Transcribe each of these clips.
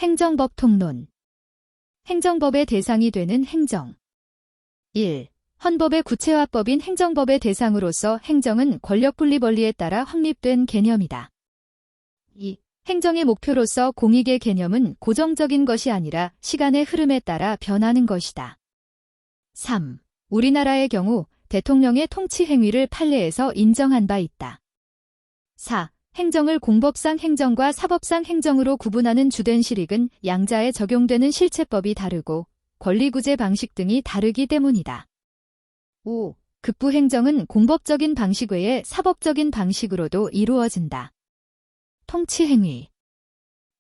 행정법 통론. 행정법의 대상이 되는 행정. 1. 헌법의 구체화법인 행정법의 대상으로서 행정은 권력분리본리에 따라 확립된 개념이다. 2. 행정의 목표로서 공익의 개념은 고정적인 것이 아니라 시간의 흐름에 따라 변하는 것이다. 3. 우리나라의 경우 대통령의 통치 행위를 판례에서 인정한 바 있다. 4. 행정을 공법상 행정과 사법상 행정으로 구분하는 주된 실익은 양자에 적용되는 실체법이 다르고 권리구제 방식 등이 다르기 때문이다. 5. 급부행정은 공법적인 방식 외에 사법적인 방식으로도 이루어진다. 통치행위.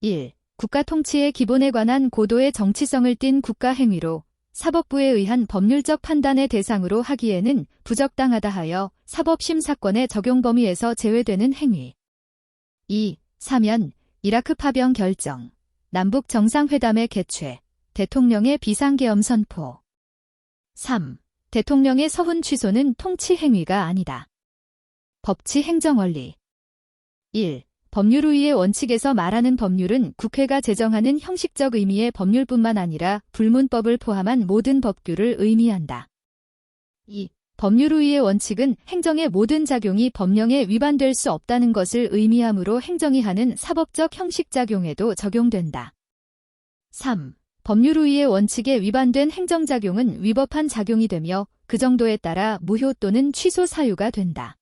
1. 국가통치의 기본에 관한 고도의 정치성을 띤 국가행위로 사법부에 의한 법률적 판단의 대상으로 하기에는 부적당하다 하여 사법심사권의 적용 범위에서 제외되는 행위. 2. 사면, 이라크 파병 결정, 남북 정상회담의 개최, 대통령의 비상계엄 선포. 3. 대통령의 서훈 취소는 통치행위가 아니다. 법치 행정원리. 1. 법률우위의 원칙에서 말하는 법률은 국회가 제정하는 형식적 의미의 법률뿐만 아니라 불문법을 포함한 모든 법규를 의미한다. 2. 법률우위의 원칙은 행정의 모든 작용이 법령에 위반될 수 없다는 것을 의미하므로 행정이 하는 사법적 형식작용에도 적용된다. 3. 법률우위의 원칙에 위반된 행정작용은 위법한 작용이 되며 그 정도에 따라 무효 또는 취소 사유가 된다.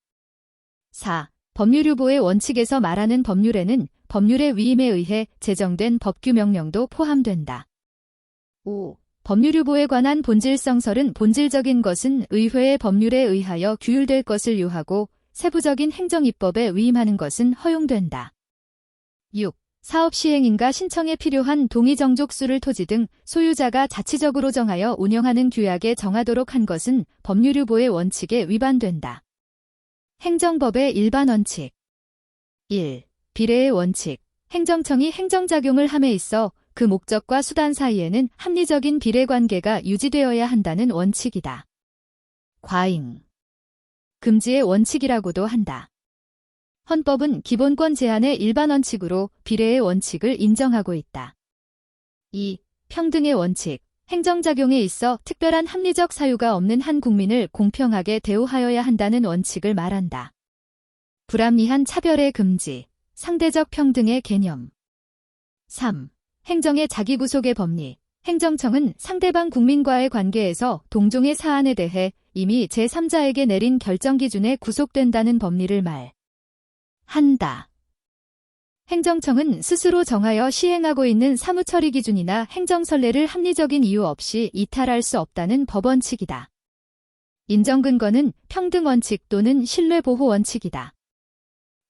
4. 법률유보의 원칙에서 말하는 법률에는 법률의 위임에 의해 제정된 법규 명령도 포함된다. 5. 법률유보에 관한 본질성설은 본질적인 것은 의회의 법률에 의하여 규율될 것을 요하고 세부적인 행정입법에 위임하는 것은 허용된다. 6. 사업시행인가 신청에 필요한 동의정족수를 토지 등 소유자가 자치적으로 정하여 운영하는 규약에 정하도록 한 것은 법률유보의 원칙에 위반된다. 행정법의 일반 원칙. 1. 비례의 원칙. 행정청이 행정작용을 함에 있어 그 목적과 수단 사이에는 합리적인 비례관계가 유지되어야 한다는 원칙이다. 과잉. 금지의 원칙이라고도 한다. 헌법은 기본권 제한의 일반 원칙으로 비례의 원칙을 인정하고 있다. 2. 평등의 원칙. 행정작용에 있어 특별한 합리적 사유가 없는 한 국민을 공평하게 대우하여야 한다는 원칙을 말한다. 불합리한 차별의 금지. 상대적 평등의 개념. 3. 행정의 자기구속의 법리. 행정청은 상대방 국민과의 관계에서 동종의 사안에 대해 이미 제3자에게 내린 결정 기준에 구속된다는 법리를 말한다. 행정청은 스스로 정하여 시행하고 있는 사무처리 기준이나 행정선례를 합리적인 이유 없이 이탈할 수 없다는 법원칙이다. 인정근거는 평등원칙 또는 신뢰보호원칙이다.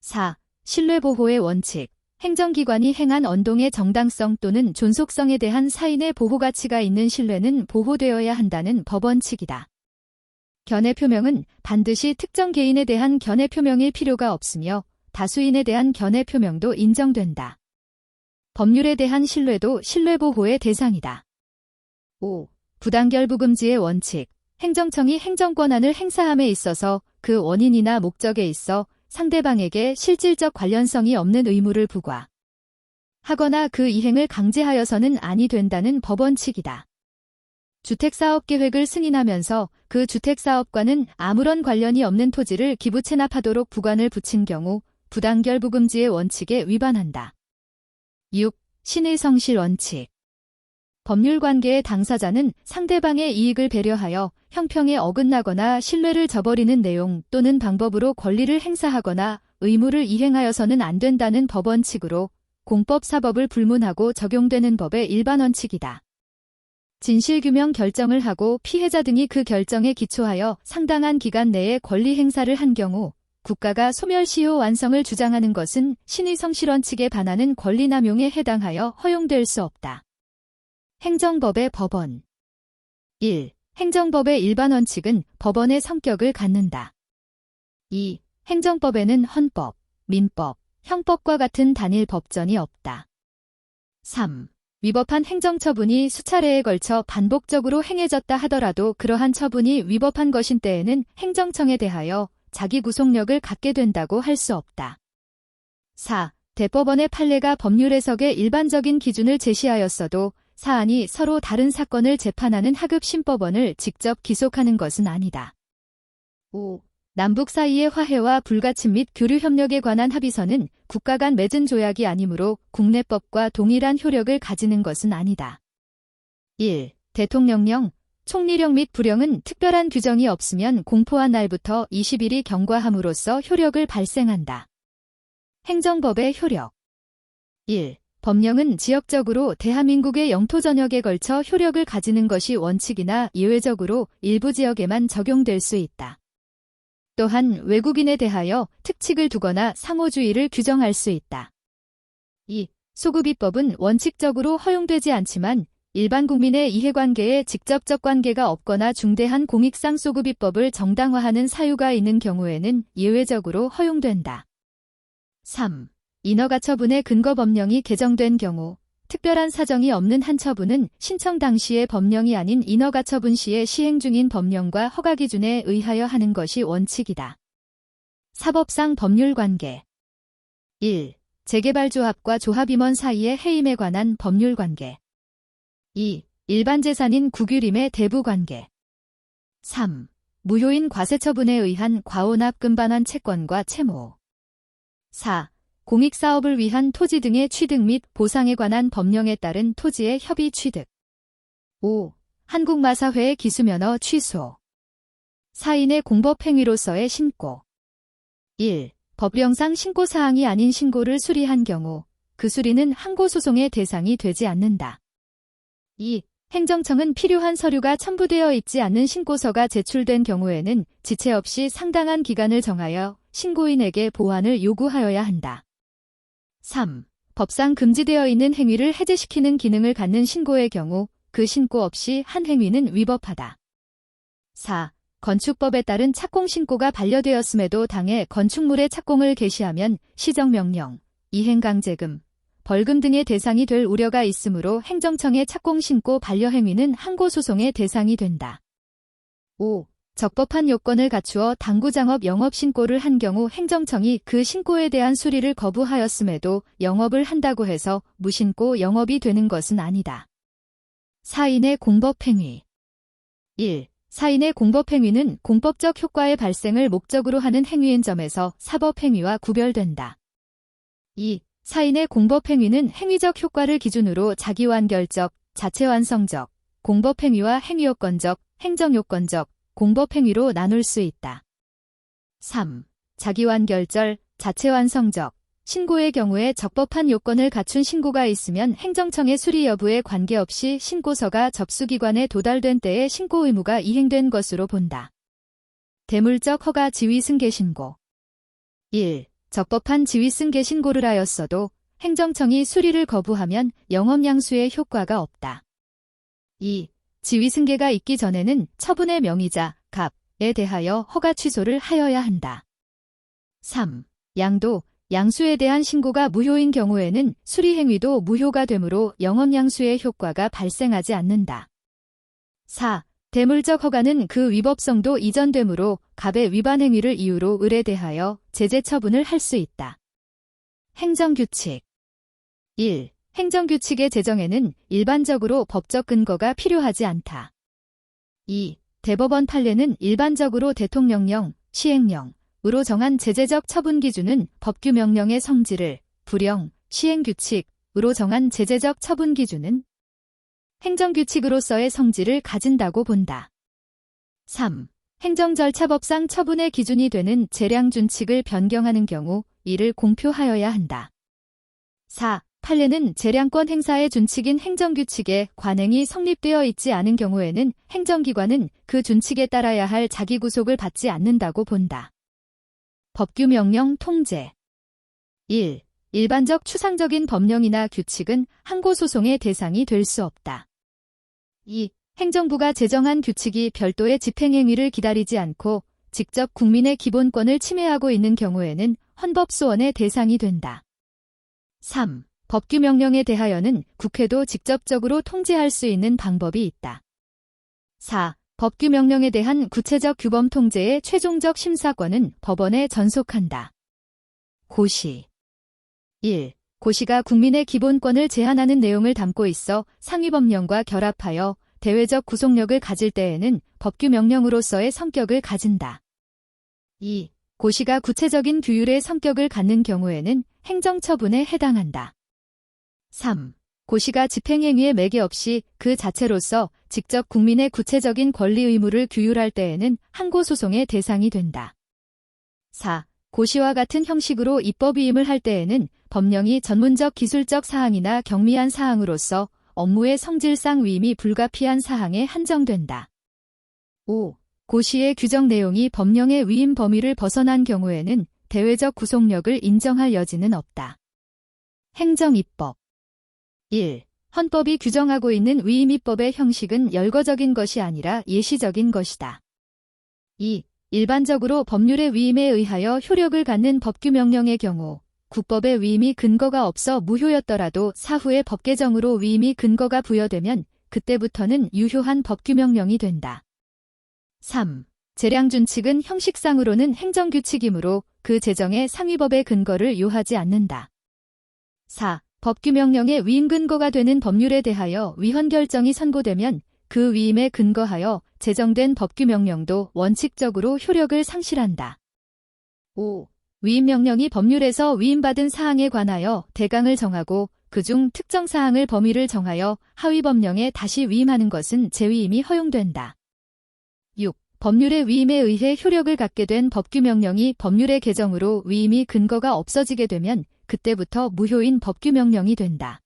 4. 신뢰보호의 원칙. 행정기관이 행한 언동의 정당성 또는 존속성에 대한 사인의 보호가치가 있는 신뢰는 보호되어야 한다는 법원칙이다. 견해표명은 반드시 특정 개인에 대한 견해표명일 필요가 없으며 다수인에 대한 견해표명도 인정된다. 법률에 대한 신뢰도 신뢰보호의 대상이다. 5. 부당결부금지의 원칙. 행정청이 행정권한을 행사함에 있어서 그 원인이나 목적에 있어 상대방에게 실질적 관련성이 없는 의무를 부과하거나 그 이행을 강제하여서는 아니 된다는 법원칙이다. 주택사업계획을 승인하면서 그 주택사업과는 아무런 관련이 없는 토지를 기부 체납하도록 부관을 붙인 경우 부당결부금지의 원칙에 위반한다. 6. 신의 성실 원칙. 법률관계의 당사자는 상대방의 이익을 배려하여 형평에 어긋나거나 신뢰를 저버리는 내용 또는 방법으로 권리를 행사하거나 의무를 이행하여서는 안 된다는 법원칙으로 공법사법을 불문하고 적용되는 법의 일반 원칙이다. 진실규명 결정을 하고 피해자 등이 그 결정에 기초하여 상당한 기간 내에 권리 행사를 한 경우 국가가 소멸시효 완성을 주장하는 것은 신의 성실원칙에 반하는 권리남용에 해당하여 허용될 수 없다. 행정법의 법원. 1. 행정법의 일반 원칙은 법원의 성격을 갖는다. 2. 행정법에는 헌법, 민법, 형법과 같은 단일 법전이 없다. 3. 위법한 행정처분이 수차례에 걸쳐 반복적으로 행해졌다 하더라도 그러한 처분이 위법한 것인 때에는 행정청에 대하여 자기 구속력을 갖게 된다고 할 수 없다. 4. 대법원의 판례가 법률 해석의 일반적인 기준을 제시하였어도 사안이 서로 다른 사건을 재판하는 하급심법원을 직접 기속하는 것은 아니다. 5. 남북 사이의 화해와 불가침 및 교류 협력에 관한 합의서는 국가 간 맺은 조약이 아니므로 국내법과 동일한 효력을 가지는 것은 아니다. 1. 대통령령, 총리령 및 부령은 특별한 규정이 없으면 공포한 날부터 20일이 경과함으로써 효력을 발생한다. 행정법의 효력. 1. 법령은 지역적으로 대한민국의 영토 전역에 걸쳐 효력을 가지는 것이 원칙이나 예외적으로 일부 지역에만 적용될 수 있다. 또한 외국인에 대하여 특칙을 두거나 상호주의를 규정할 수 있다. 2. 소급입법은 원칙적으로 허용되지 않지만 일반 국민의 이해관계에 직접적 관계가 없거나 중대한 공익상 소급입법을 정당화하는 사유가 있는 경우에는 예외적으로 허용된다. 3. 인허가처분의 근거 법령이 개정된 경우 특별한 사정이 없는 한 처분은 신청 당시의 법령이 아닌 인허가처분 시에 시행 중인 법령과 허가 기준에 의하여 하는 것이 원칙이다. 사법상 법률관계. 1. 재개발조합과 조합임원 사이의 해임에 관한 법률관계. 2. 일반 재산인 국유림의 대부관계. 3. 무효인 과세처분에 의한 과오납금 반환 채권과 채무. 4. 공익사업을 위한 토지 등의 취득 및 보상에 관한 법령에 따른 토지의 협의 취득. 5. 한국마사회의 기수면허 취소. 사인의 공법행위로서의 신고. 1. 법령상 신고사항이 아닌 신고를 수리한 경우 그 수리는 항고소송의 대상이 되지 않는다. 2. 행정청은 필요한 서류가 첨부되어 있지 않는 신고서가 제출된 경우에는 지체 없이 상당한 기간을 정하여 신고인에게 보완을 요구하여야 한다. 3. 법상 금지되어 있는 행위를 해제시키는 기능을 갖는 신고의 경우 그 신고 없이 한 행위는 위법하다. 4. 건축법에 따른 착공신고가 반려되었음에도 당해 건축물의 착공을 개시하면 시정명령, 이행강제금, 벌금 등의 대상이 될 우려가 있으므로 행정청의 착공신고 반려행위는 항고소송의 대상이 된다. 5. 적법한 요건을 갖추어 당구장업 영업신고를 한 경우 행정청이 그 신고에 대한 수리를 거부하였음에도 영업을 한다고 해서 무신고 영업이 되는 것은 아니다. 사인의 공법행위. 1. 사인의 공법행위는 공법적 효과의 발생을 목적으로 하는 행위인 점에서 사법행위와 구별된다. 2. 사인의 공법행위는 행위적 효과를 기준으로 자기완결적, 자체완성적, 공법행위와 행위요건적, 행정요건적, 공법행위로 나눌 수 있다. 3. 자기완결절, 자체완성적, 신고의 경우에 적법한 요건을 갖춘 신고가 있으면 행정청의 수리 여부에 관계없이 신고서가 접수기관에 도달된 때에 신고 의무가 이행된 것으로 본다. 대물적 허가 지위승계 신고. 1. 적법한 지위승계 신고를 하였어도 행정청이 수리를 거부하면 영업양수의 효과가 없다. 2. 지위승계가 있기 전에는 처분의 명의자, 갑에 대하여 허가 취소를 하여야 한다. 3. 양도, 양수에 대한 신고가 무효인 경우에는 수리행위도 무효가 되므로 영업양수의 효과가 발생하지 않는다. 4. 대물적 허가는 그 위법성도 이전되므로 갑의 위반 행위를 이유로 을에 대하여 제재 처분을 할 수 있다. 행정규칙. 1. 행정규칙의 제정에는 일반적으로 법적 근거가 필요하지 않다. 2. 대법원 판례는 일반적으로 대통령령, 시행령으로 정한 제재적 처분 기준은 법규명령의 성질을, 불령, 시행규칙으로 정한 제재적 처분 기준은 행정규칙으로서의 성질을 가진다고 본다. 3. 행정절차법상 처분의 기준이 되는 재량준칙을 변경하는 경우 이를 공표하여야 한다. 4. 판례는 재량권 행사의 준칙인 행정규칙에 관행이 성립되어 있지 않은 경우에는 행정기관은 그 준칙에 따라야 할 자기구속을 받지 않는다고 본다. 법규명령 통제. 1. 일반적 추상적인 법령이나 규칙은 항고소송의 대상이 될 수 없다. 2. 행정부가 제정한 규칙이 별도의 집행행위를 기다리지 않고 직접 국민의 기본권을 침해하고 있는 경우에는 헌법소원의 대상이 된다. 3. 법규명령에 대하여는 국회도 직접적으로 통제할 수 있는 방법이 있다. 4. 법규명령에 대한 구체적 규범 통제의 최종적 심사권은 법원에 전속한다. 고시. 1. 고시가 국민의 기본권을 제한하는 내용을 담고 있어 상위법령과 결합하여 대외적 구속력을 가질 때에는 법규명령으로서의 성격을 가진다. 2. 고시가 구체적인 규율의 성격을 갖는 경우에는 행정처분에 해당한다. 3. 고시가 집행행위에 매개 없이 그 자체로서 직접 국민의 구체적인 권리 의무를 규율할 때에는 항고소송의 대상이 된다. 4. 고시와 같은 형식으로 입법위임을 할 때에는 법령이 전문적 기술적 사항이나 경미한 사항으로서 업무의 성질상 위임이 불가피한 사항에 한정된다. 5. 고시의 규정 내용이 법령의 위임 범위를 벗어난 경우에는 대외적 구속력을 인정할 여지는 없다. 행정입법 1. 헌법이 규정하고 있는 위임입법의 형식은 열거적인 것이 아니라 예시적인 것이다. 2. 일반적으로 법률의 위임에 의하여 효력을 갖는 법규명령의 경우 국법의 위임이 근거가 없어 무효였더라도 사후에 법 개정으로 위임이 근거가 부여되면 그때부터는 유효한 법규명령이 된다. 3. 재량준칙은 형식상으로는 행정규칙이므로 그 제정에 상위법의 근거를 요하지 않는다. 4. 법규명령의 위임 근거가 되는 법률에 대하여 위헌 결정이 선고되면 그 위임에 근거하여 제정된 법규명령도 원칙적으로 효력을 상실한다. 5. 위임명령이 법률에서 위임받은 사항에 관하여 대강을 정하고 그중 특정 사항을 범위를 정하여 하위법령에 다시 위임하는 것은 재위임이 허용된다. 6. 법률의 위임에 의해 효력을 갖게 된 법규명령이 법률의 개정으로 위임이 근거가 없어지게 되면 그때부터 무효인 법규명령이 된다.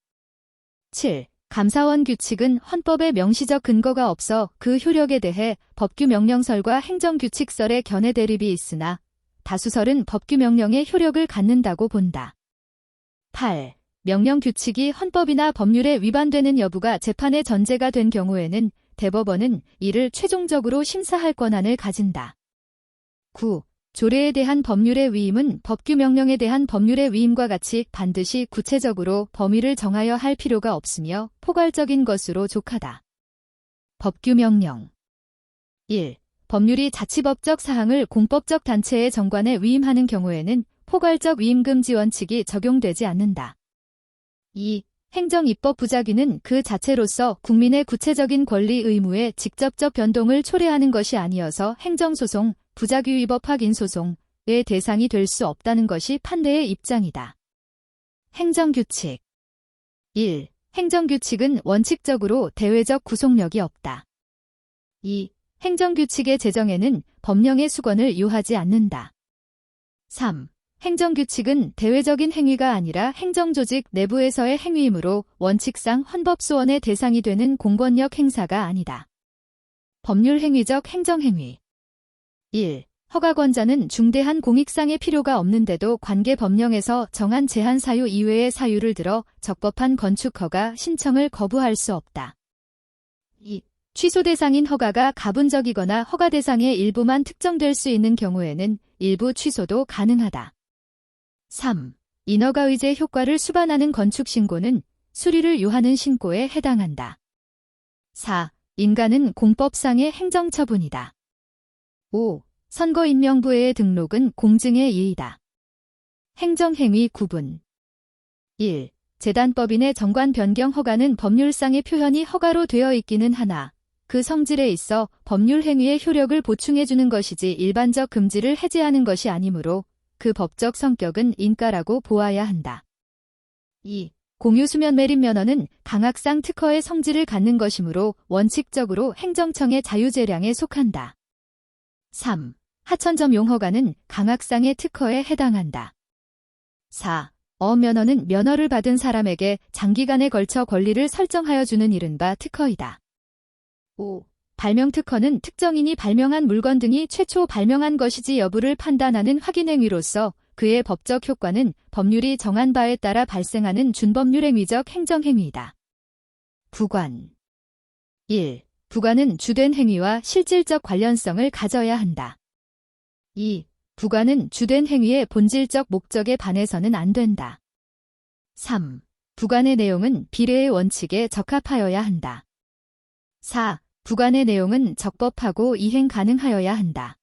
7. 감사원 규칙은 헌법에 명시적 근거가 없어 그 효력에 대해 법규명령설과 행정규칙설의 견해 대립이 있으나 다수설은 법규명령의 효력을 갖는다고 본다. 8. 명령규칙이 헌법이나 법률에 위반되는 여부가 재판의 전제가 된 경우에는 대법원은 이를 최종적으로 심사할 권한을 가진다. 9. 조례에 대한 법률의 위임은 법규명령에 대한 법률의 위임과 같이 반드시 구체적으로 범위를 정하여 할 필요가 없으며 포괄적인 것으로 족하다. 법규명령 1. 법률이 자치법적 사항을 공법적 단체의 정관에 위임하는 경우에는 포괄적 위임금지 원칙이 적용되지 않는다. 2. 행정입법 부작위는 그 자체로서 국민의 구체적인 권리 의무의 직접적 변동을 초래하는 것이 아니어서 행정소송, 부작위위법 확인소송의 대상이 될 수 없다는 것이 판례의 입장이다. 행정규칙 1. 행정규칙은 원칙적으로 대외적 구속력이 없다. 2. 행정규칙의 제정에는 법령의 수건을 요하지 않는다. 3. 행정규칙은 대외적인 행위가 아니라 행정조직 내부에서의 행위이므로 원칙상 헌법소원의 대상이 되는 공권력 행사가 아니다. 법률행위적 행정행위 1. 허가권자는 중대한 공익상의 필요가 없는데도 관계법령에서 정한 제한 사유 이외의 사유를 들어 적법한 건축허가 신청을 거부할 수 없다. 2. 취소 대상인 허가가 가분적이거나 허가 대상의 일부만 특정될 수 있는 경우에는 일부 취소도 가능하다. 3. 인허가 의제 효과를 수반하는 건축신고는 수리를 요하는 신고에 해당한다. 4. 인가는 공법상의 행정처분이다. 5. 선거인명부의 등록은 공증의 예의다. 행정행위 구분 1. 재단법인의 정관 변경 허가는 법률상의 표현이 허가로 되어 있기는 하나 그 성질에 있어 법률행위의 효력을 보충해주는 것이지 일반적 금지를 해제하는 것이 아니므로 그 법적 성격은 인가라고 보아야 한다. 2. 공유수면 매립면허는 강학상 특허의 성질을 갖는 것이므로 원칙적으로 행정청의 자유재량에 속한다. 3. 하천점 용허가는 강학상의 특허에 해당한다. 4. 어면허는 면허를 받은 사람에게 장기간에 걸쳐 권리를 설정하여 주는 이른바 특허이다. 5. 발명특허는 특정인이 발명한 물건 등이 최초 발명한 것이지 여부를 판단하는 확인행위로서 그의 법적 효과는 법률이 정한 바에 따라 발생하는 준법률행위적 행정행위이다. 부관 1. 부관은 주된 행위와 실질적 관련성을 가져야 한다. 2. 부관은 주된 행위의 본질적 목적에 반해서는 안 된다. 3. 부관의 내용은 비례의 원칙에 적합하여야 한다. 4. 부관의 내용은 적법하고 이행 가능하여야 한다.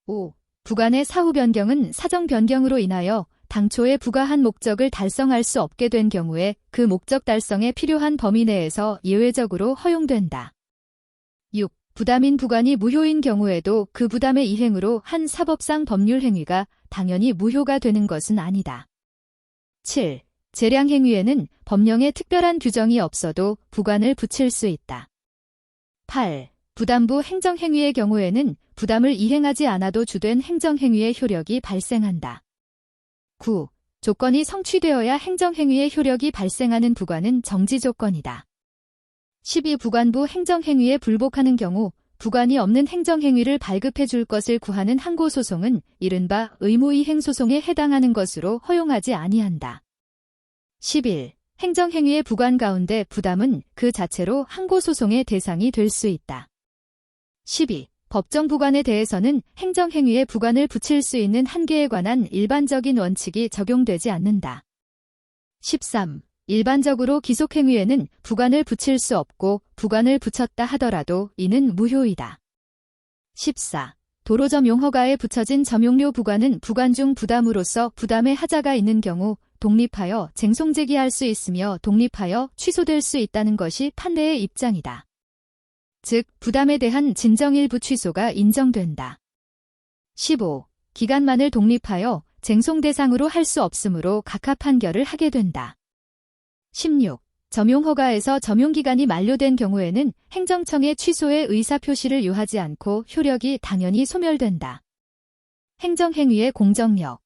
5. 부관의 사후 변경은 사정 변경으로 인하여 당초에 부과한 목적을 달성할 수 없게 된 경우에 그 목적 달성에 필요한 범위 내에서 예외적으로 허용된다. 6. 부담인 부관이 무효인 경우에도 그 부담의 이행으로 한 사법상 법률 행위가 당연히 무효가 되는 것은 아니다. 7. 재량 행위에는 법령에 특별한 규정이 없어도 부관을 붙일 수 있다. 8. 부담부 행정행위의 경우에는 부담을 이행하지 않아도 주된 행정행위의 효력이 발생한다. 9. 조건이 성취되어야 행정행위의 효력이 발생하는 부관은 정지조건이다. 12. 부관부 행정행위에 불복하는 경우 부관이 없는 행정행위를 발급해 줄 것을 구하는 항고소송은 이른바 의무이행소송에 해당하는 것으로 허용하지 아니한다. 11. 행정행위의 부관 가운데 부담은 그 자체로 항고소송의 대상이 될 수 있다. 12. 법정부관에 대해서는 행정행위에 부관을 붙일 수 있는 한계에 관한 일반적인 원칙이 적용되지 않는다. 13. 일반적으로 기속행위에는 부관을 붙일 수 없고 부관을 붙였다 하더라도 이는 무효이다. 14. 도로점용허가에 붙여진 점용료 부관은 부관 중 부담으로서 부담의 하자가 있는 경우 독립하여 쟁송제기할 수 있으며 독립하여 취소될 수 있다는 것이 판례의 입장이다. 즉, 부담에 대한 진정일부 취소가 인정된다. 15. 기간만을 독립하여 쟁송 대상으로 할 수 없으므로 각하 판결을 하게 된다. 16. 점용허가에서 점용기간이 만료된 경우에는 행정청의 취소의 의사표시를 요하지 않고 효력이 당연히 소멸된다. 행정행위의 공정력.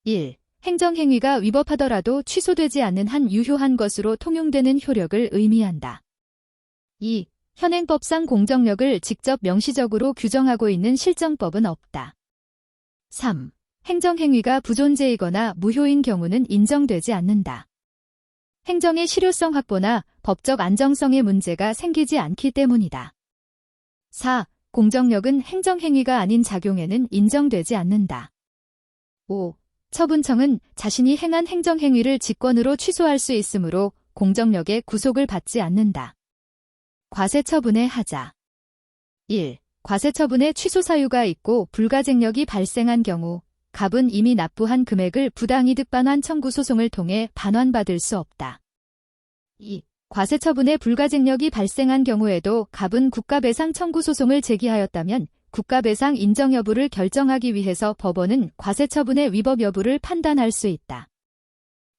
1. 행정행위가 위법하더라도 취소되지 않는 한 유효한 것으로 통용되는 효력을 의미한다. 2. 현행법상 공정력을 직접 명시적으로 규정하고 있는 실정법은 없다. 3. 행정행위가 부존재이거나 무효인 경우는 인정되지 않는다. 행정의 실효성 확보나 법적 안정성의 문제가 생기지 않기 때문이다. 4. 공정력은 행정행위가 아닌 작용에는 인정되지 않는다. 5. 처분청은 자신이 행한 행정행위를 직권으로 취소할 수 있으므로 공정력의 구속을 받지 않는다. 과세처분의 하자. 1. 과세처분에 취소 사유가 있고 불가쟁력이 발생한 경우 갑은 이미 납부한 금액을 부당이득 반환 청구 소송을 통해 반환받을 수 없다. 2. 과세처분에 불가쟁력이 발생한 경우에도 갑은 국가배상 청구 소송을 제기하였다면 국가배상 인정 여부를 결정하기 위해서 법원은 과세처분의 위법 여부를 판단할 수 있다.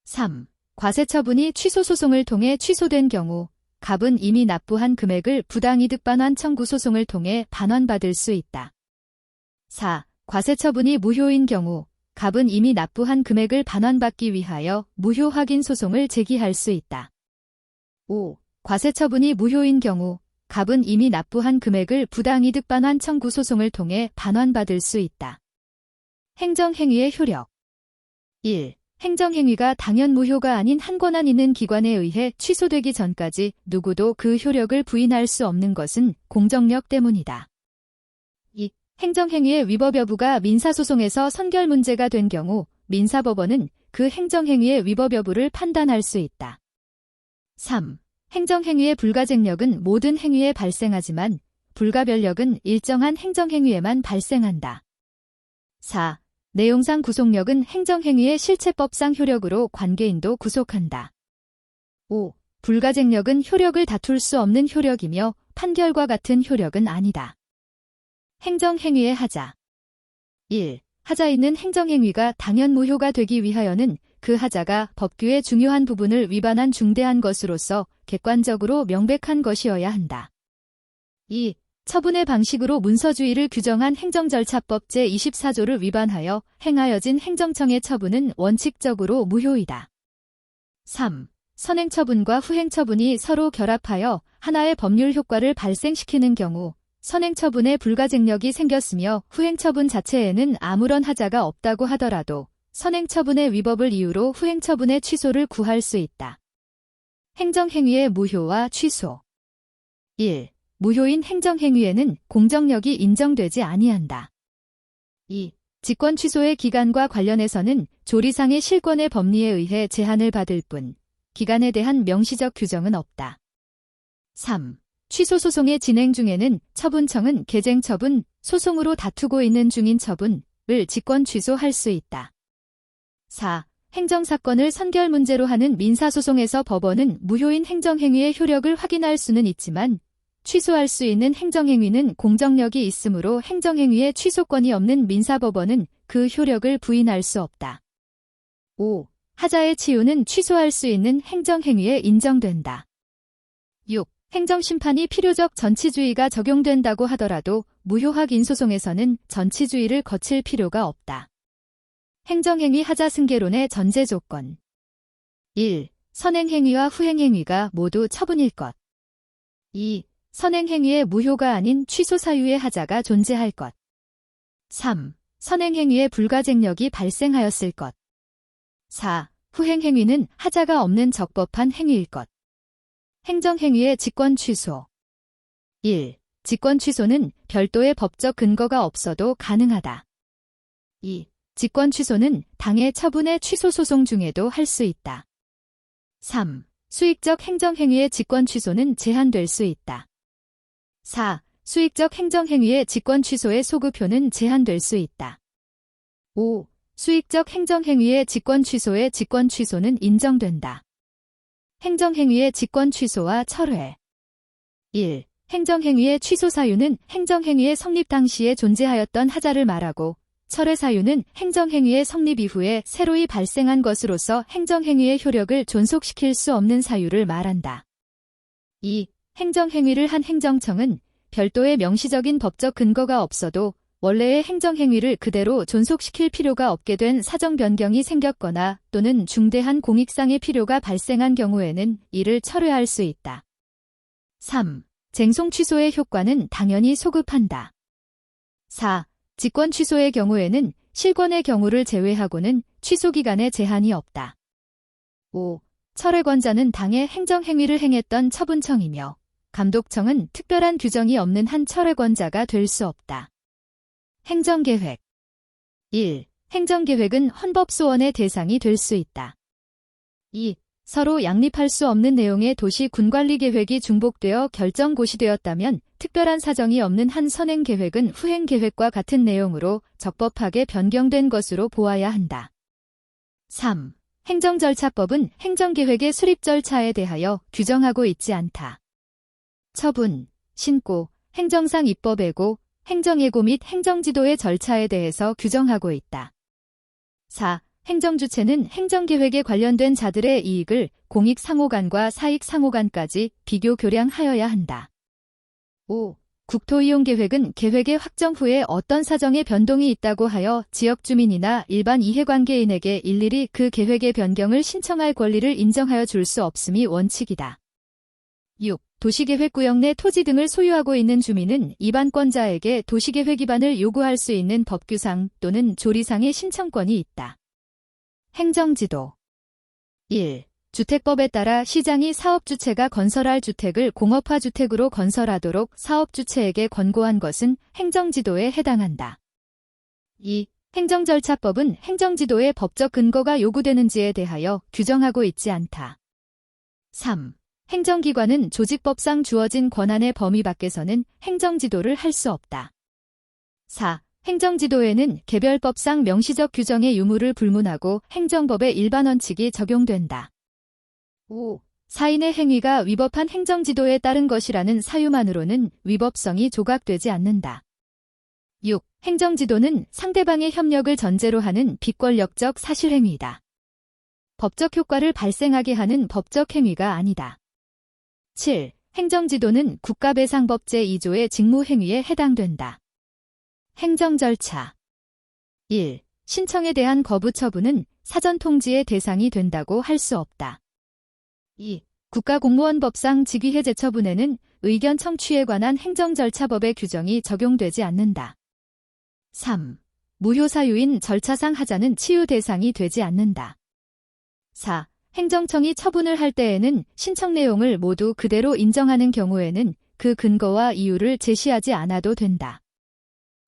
3. 과세처분이 취소 소송을 통해 취소된 경우 갑은 이미 납부한 금액을 부당이득 반환 청구 소송을 통해 반환받을 수 있다. 4. 과세처분이 무효인 경우 갑은 이미 납부한 금액을 반환받기 위하여 무효 확인 소송을 제기할 수 있다. 5. 과세처분이 무효인 경우 갑은 이미 납부한 금액을 부당이득 반환 청구 소송을 통해 반환받을 수 있다. 행정행위의 효력. 1. 행정행위가 당연 무효가 아닌 한 권한 있는 기관에 의해 취소되기 전까지 누구도 그 효력을 부인할 수 없는 것은 공정력 때문이다. 2. 행정행위의 위법 여부가 민사소송에서 선결 문제가 된 경우 민사법원은 그 행정행위의 위법 여부를 판단할 수 있다. 3. 행정행위의 불가쟁력은 모든 행위에 발생하지만 불가별력은 일정한 행정행위에만 발생한다. 4. 내용상 구속력은 행정행위의 실체법상 효력으로 관계인도 구속한다. 5. 불가쟁력은 효력을 다툴 수 없는 효력이며 판결과 같은 효력은 아니다. 행정행위의 하자. 1. 하자 있는 행정행위가 당연 무효가 되기 위하여는 그 하자가 법규의 중요한 부분을 위반한 중대한 것으로서 객관적으로 명백한 것이어야 한다. 2. 처분의 방식으로 문서주의를 규정한 행정절차법 제24조를 위반하여 행하여진 행정청의 처분은 원칙적으로 무효이다. 3. 선행처분과 후행처분이 서로 결합하여 하나의 법률 효과를 발생시키는 경우 선행처분에 불가쟁력이 생겼으며 후행처분 자체에는 아무런 하자가 없다고 하더라도 선행처분의 위법을 이유로 후행처분의 취소를 구할 수 있다. 행정행위의 무효와 취소. 1. 무효인 행정행위에는 공정력이 인정되지 아니한다. 2. 직권 취소의 기간과 관련해서는 조리상의 실권의 법리에 의해 제한을 받을 뿐 기간에 대한 명시적 규정은 없다. 3. 취소 소송의 진행 중에는 처분청은 계쟁 처분, 소송으로 다투고 있는 중인 처분을 직권 취소할 수 있다. 4. 행정사건을 선결 문제로 하는 민사소송에서 법원은 무효인 행정행위의 효력을 확인할 수는 있지만 취소할 수 있는 행정행위는 공정력이 있으므로 행정행위의 취소권이 없는 민사법원은 그 효력을 부인할 수 없다. 5. 하자의 치유는 취소할 수 있는 행정행위에 인정된다. 6. 행정심판이 필요적 전치주의가 적용된다고 하더라도 무효확인 소송에서는 전치주의를 거칠 필요가 없다. 행정행위 하자 승계론의 전제 조건 1. 선행행위와 후행행위가 모두 처분일 것. 2. 선행행위의 무효가 아닌 취소 사유의 하자가 존재할 것. 3. 선행행위의 불가쟁력이 발생하였을 것. 4. 후행행위는 하자가 없는 적법한 행위일 것. 행정행위의 직권 취소 1. 직권 취소는 별도의 법적 근거가 없어도 가능하다. 2. 직권 취소는 당해 처분의 취소 소송 중에도 할 수 있다. 3. 수익적 행정행위의 직권 취소는 제한될 수 있다. 4. 수익적 행정행위의 직권 취소의 소급효는 제한될 수 있다. 5. 수익적 행정행위의 직권 취소의 직권 취소는 인정된다. 행정행위의 직권 취소와 철회 1. 행정행위의 취소 사유는 행정행위의 성립 당시에 존재하였던 하자를 말하고 철회 사유는 행정행위의 성립 이후에 새로이 발생한 것으로서 행정행위의 효력을 존속시킬 수 없는 사유를 말한다. 2. 행정행위를 한 행정청은 별도의 명시적인 법적 근거가 없어도 원래의 행정행위를 그대로 존속시킬 필요가 없게 된 사정 변경이 생겼거나 또는 중대한 공익상의 필요가 발생한 경우에는 이를 철회할 수 있다. 3. 쟁송 취소의 효과는 당연히 소급한다. 4. 직권 취소의 경우에는 실권의 경우를 제외하고는 취소 기간에 제한이 없다. 5. 철회권자는 당해 행정행위를 행했던 처분청이며 감독청은 특별한 규정이 없는 한 철회권자가 될 수 없다. 행정계획 1. 행정계획은 헌법소원의 대상이 될 수 있다. 2. 서로 양립할 수 없는 내용의 도시군관리계획이 중복되어 결정고시되었다면 특별한 사정이 없는 한 선행계획은 후행계획과 같은 내용으로 적법하게 변경된 것으로 보아야 한다. 3. 행정절차법은 행정계획의 수립 절차에 대하여 규정하고 있지 않다. 처분, 신고, 행정상 입법예고, 행정예고 및 행정지도의 절차에 대해서 규정하고 있다. 4. 행정주체는 행정계획에 관련된 자들의 이익을 공익상호간과 사익상호간까지 비교 교량하여야 한다. 5. 국토이용계획은 계획의 확정 후에 어떤 사정의 변동이 있다고 하여 지역주민이나 일반 이해관계인에게 일일이 그 계획의 변경을 신청할 권리를 인정하여 줄 수 없음이 원칙이다. 6. 도시계획구역 내 토지 등을 소유하고 있는 주민은 입안권자에게 도시계획 위반을 요구할 수 있는 법규상 또는 조리상의 신청권이 있다. 행정지도 1. 주택법에 따라 시장이 사업주체가 건설할 주택을 공업화주택으로 건설하도록 사업주체에게 권고한 것은 행정지도에 해당한다. 2. 행정절차법은 행정지도의 법적 근거가 요구되는지에 대하여 규정하고 있지 않다. 3. 행정기관은 조직법상 주어진 권한의 범위 밖에서는 행정지도를 할 수 없다. 4. 행정지도에는 개별법상 명시적 규정의 유무를 불문하고 행정법의 일반 원칙이 적용된다. 5. 사인의 행위가 위법한 행정지도에 따른 것이라는 사유만으로는 위법성이 조각되지 않는다. 6. 행정지도는 상대방의 협력을 전제로 하는 비권력적 사실행위이다. 법적 효과를 발생하게 하는 법적 행위가 아니다. 7. 행정지도는 국가배상법 제2조의 직무행위에 해당된다. 행정절차 1. 신청에 대한 거부 처분은 사전통지의 대상이 된다고 할 수 없다. 2. 국가공무원법상 직위해제 처분에는 의견 청취에 관한 행정절차법의 규정이 적용되지 않는다. 3. 무효사유인 절차상 하자는 치유 대상이 되지 않는다. 4. 행정청이 처분을 할 때에는 신청 내용을 모두 그대로 인정하는 경우에는 그 근거와 이유를 제시하지 않아도 된다.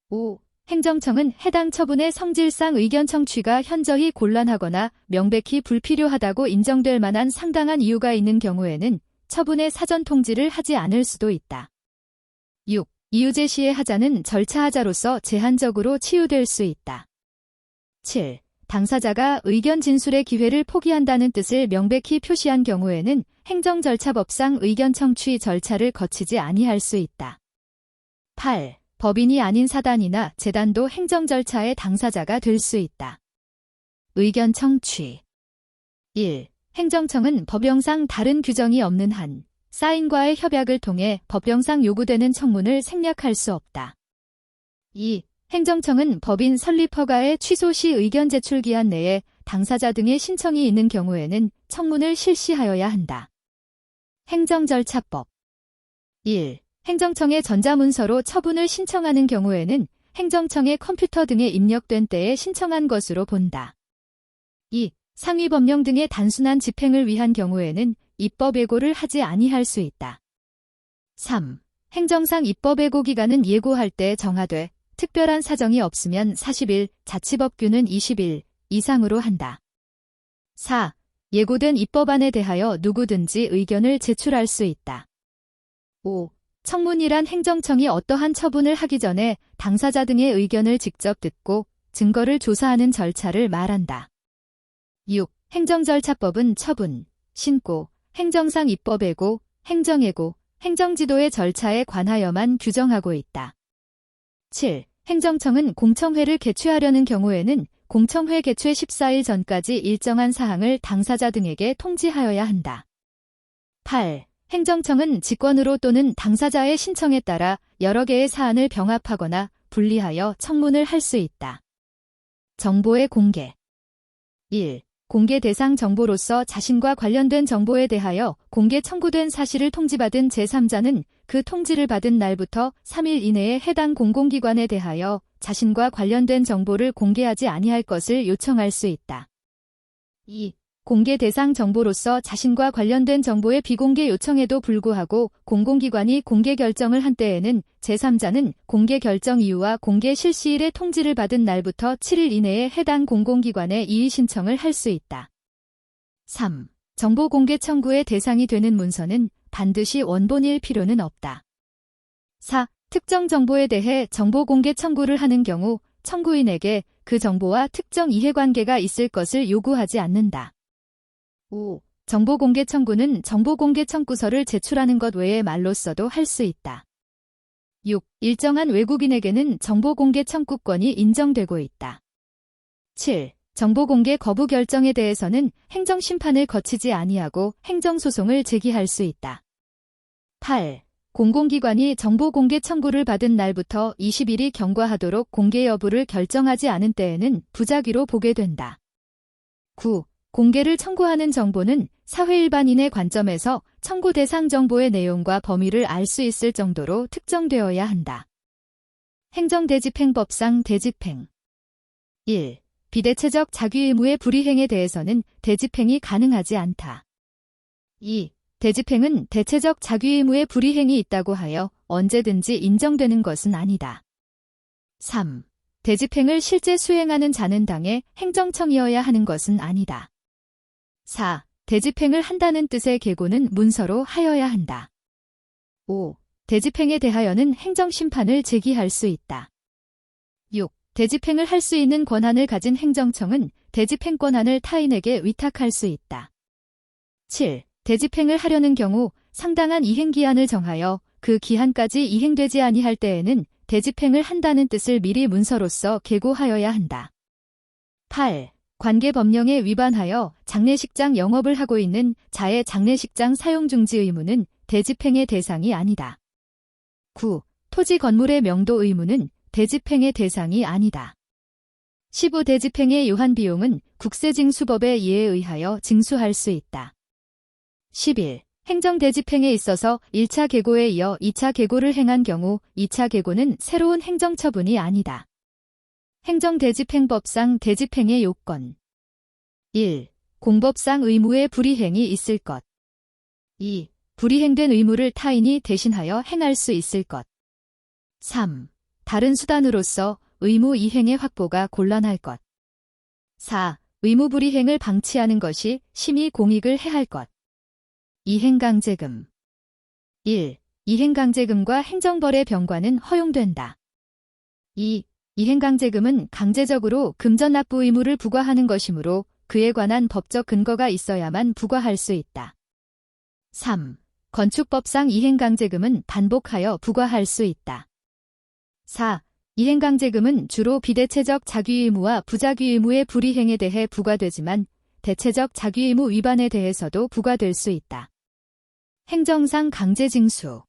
5. 행정청은 해당 처분의 성질상 의견 청취가 현저히 곤란하거나 명백히 불필요하다고 인정될 만한 상당한 이유가 있는 경우에는 처분의 사전 통지를 하지 않을 수도 있다. 6. 이유 제시의 하자는 절차 하자로서 제한적으로 치유될 수 있다. 7. 당사자가 의견 진술의 기회를 포기한다는 뜻을 명백히 표시한 경우에는 행정절차법상 의견 청취 절차를 거치지 아니할 수 있다. 8. 법인이 아닌 사단이나 재단도 행정절차의 당사자가 될 수 있다. 의견 청취 1. 행정청은 법령상 다른 규정이 없는 한 사인과의 협약을 통해 법령상 요구되는 청문을 생략할 수 없다. 2. 행정청은 법인 설립 허가의 취소 시 의견 제출 기한 내에 당사자 등의 신청이 있는 경우에는 청문을 실시하여야 한다. 행정절차법 1. 행정청의 전자문서로 처분을 신청하는 경우에는 행정청의 컴퓨터 등에 입력된 때에 신청한 것으로 본다. 2. 상위법령 등의 단순한 집행을 위한 경우에는 입법예고를 하지 아니할 수 있다. 3. 행정상 입법예고 기간은 예고할 때 정하되 특별한 사정이 없으면 40일, 자치법규는 20일 이상으로 한다. 4. 예고된 입법안에 대하여 누구든지 의견을 제출할 수 있다. 5. 청문이란 행정청이 어떠한 처분을 하기 전에 당사자 등의 의견을 직접 듣고 증거를 조사하는 절차를 말한다. 6. 행정절차법은 처분, 신고, 행정상 입법예고, 행정예고, 행정지도의 절차에 관하여만 규정하고 있다. 7. 행정청은 공청회를 개최하려는 경우에는 공청회 개최 14일 전까지 일정한 사항을 당사자 등에게 통지하여야 한다. 8. 행정청은 직권으로 또는 당사자의 신청에 따라 여러 개의 사안을 병합하거나 분리하여 청문을 할 수 있다. 정보의 공개 1. 공개 대상 정보로서 자신과 관련된 정보에 대하여 공개 청구된 사실을 통지받은 제3자는 그 통지를 받은 날부터 3일 이내에 해당 공공기관에 대하여 자신과 관련된 정보를 공개하지 아니할 것을 요청할 수 있다. 2. 공개 대상 정보로서 자신과 관련된 정보의 비공개 요청에도 불구하고 공공기관이 공개 결정을 한 때에는 제3자는 공개 결정 이유와 공개 실시일의 통지를 받은 날부터 7일 이내에 해당 공공기관에 이의 신청을 할 수 있다. 3. 정보 공개 청구의 대상이 되는 문서는 반드시 원본일 필요는 없다. 4. 특정 정보에 대해 정보 공개 청구를 하는 경우 청구인에게 그 정보와 특정 이해관계가 있을 것을 요구하지 않는다. 5. 정보공개 청구는 정보공개 청구서를 제출하는 것 외에 말로써도 할 수 있다. 6. 일정한 외국인에게는 정보공개 청구권이 인정되고 있다. 7. 정보공개 거부 결정에 대해서는 행정심판을 거치지 아니하고 행정소송을 제기할 수 있다. 8. 공공기관이 정보공개 청구를 받은 날부터 20일이 경과하도록 공개 여부를 결정하지 않은 때에는 부작위로 보게 된다. 9. 공개를 청구하는 정보는 사회 일반인의 관점에서 청구 대상 정보의 내용과 범위를 알 수 있을 정도로 특정되어야 한다. 행정대집행법상 대집행 1. 비대체적 자기의무의 불이행에 대해서는 대집행이 가능하지 않다. 2. 대집행은 대체적 자기의무의 불이행이 있다고 하여 언제든지 인정되는 것은 아니다. 3. 대집행을 실제 수행하는 자는 당해 행정청이어야 하는 것은 아니다. 4. 대집행을 한다는 뜻의 계고는 문서로 하여야 한다. 5. 대집행에 대하여는 행정심판을 제기할 수 있다. 6. 대집행을 할 수 있는 권한을 가진 행정청은 대집행 권한을 타인에게 위탁할 수 있다. 7. 대집행을 하려는 경우 상당한 이행기한을 정하여 그 기한까지 이행되지 아니할 때에는 대집행을 한다는 뜻을 미리 문서로서 계고하여야 한다. 8. 관계법령에 위반하여 장례식장 영업을 하고 있는 자의 장례식장 사용 중지 의무는 대집행의 대상이 아니다. 9. 토지 건물의 명도 의무는 대집행의 대상이 아니다. 15. 대집행의 요한 비용은 국세징수법의 예에 의하여 징수할 수 있다. 11. 행정대집행에 있어서 1차 계고에 이어 2차 계고를 행한 경우 2차 계고는 새로운 행정처분이 아니다. 행정대집행법상 대집행의 요건 1. 공법상 의무의 불이행이 있을 것 2. 불이행된 의무를 타인이 대신하여 행할 수 있을 것 3. 다른 수단으로서 의무 이행의 확보가 곤란할 것 4. 의무 불이행을 방치하는 것이 심히 공익을 해할 것 이행강제금 1. 이행강제금과 행정벌의 병과는 허용된다. 2. 이행강제금은 강제적으로 금전납부 의무를 부과하는 것이므로 그에 관한 법적 근거가 있어야만 부과할 수 있다. 3. 건축법상 이행강제금은 반복하여 부과할 수 있다. 4. 이행강제금은 주로 비대체적 자기의무와 부자기의무의 불이행에 대해 부과되지만 대체적 자기의무 위반에 대해서도 부과될 수 있다. 행정상 강제징수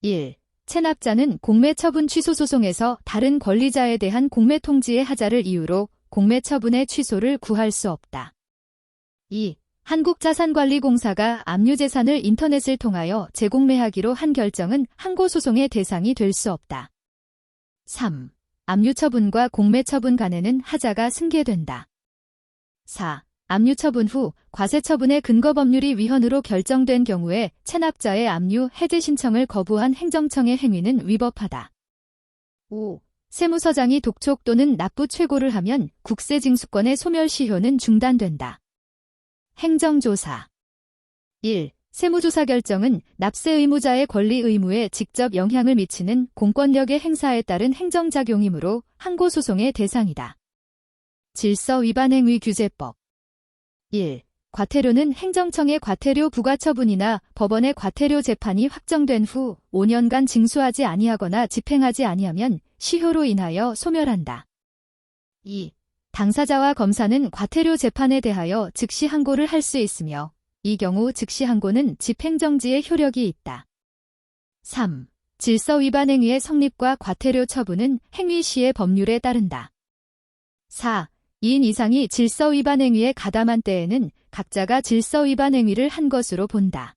1. 체납자는 공매처분 취소 소송에서 다른 권리자에 대한 공매통지의 하자를 이유로 공매처분의 취소를 구할 수 없다. 2. 한국자산관리공사가 압류재산을 인터넷을 통하여 재공매하기로 한 결정은 항고소송의 대상이 될 수 없다. 3. 압류처분과 공매처분 간에는 하자가 승계된다. 4. 압류처분 후 과세처분의 근거법률이 위헌으로 결정된 경우에 체납자의 압류 해제 신청을 거부한 행정청의 행위는 위법하다. 5. 세무서장이 독촉 또는 납부 최고를 하면 국세징수권의 소멸시효는 중단된다. 행정조사 1. 세무조사 결정은 납세 의무자의 권리 의무에 직접 영향을 미치는 공권력의 행사에 따른 행정작용이므로 항고소송의 대상이다. 질서위반행위규제법 1. 과태료는 행정청의 과태료 부과처분이나 법원의 과태료 재판이 확정된 후 5년간 징수하지 아니하거나 집행하지 아니하면 시효로 인하여 소멸한다. 2. 당사자와 검사는 과태료 재판에 대하여 즉시 항고를 할 수 있으며 이 경우 즉시 항고는 집행정지의 효력이 있다. 3. 질서위반 행위의 성립과 과태료 처분은 행위 시의 법률에 따른다. 4. 2인 이상이 질서위반 행위에 가담한 때에는 각자가 질서위반 행위를 한 것으로 본다.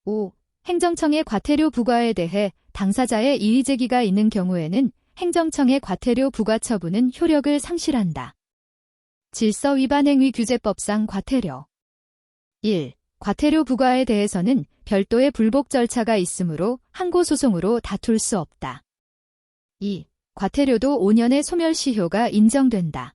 5. 행정청의 과태료 부과에 대해 당사자의 이의제기가 있는 경우에는 행정청의 과태료 부과 처분은 효력을 상실한다. 질서위반행위규제법상 과태료 1. 과태료 부과에 대해서는 별도의 불복 절차가 있으므로 항고소송으로 다툴 수 없다. 2. 과태료도 5년의 소멸시효가 인정된다.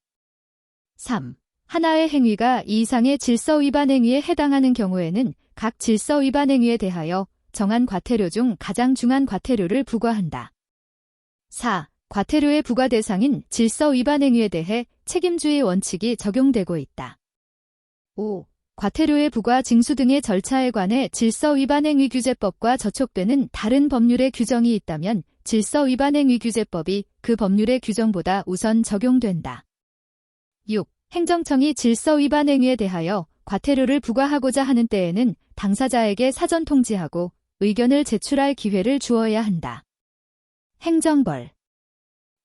3. 하나의 행위가 이 이상의 질서위반 행위에 해당하는 경우에는 각 질서위반 행위에 대하여 정한 과태료 중 가장 중한 과태료를 부과한다. 4. 과태료의 부과 대상인 질서위반 행위에 대해 책임주의 원칙이 적용되고 있다. 5. 과태료의 부과 징수 등의 절차에 관해 질서위반행위규제법과 저촉되는 다른 법률의 규정이 있다면 질서위반행위규제법이 그 법률의 규정보다 우선 적용된다. 6. 행정청이 질서위반 행위에 대하여 과태료를 부과하고자 하는 때에는 당사자에게 사전 통지하고 의견을 제출할 기회를 주어야 한다. 행정벌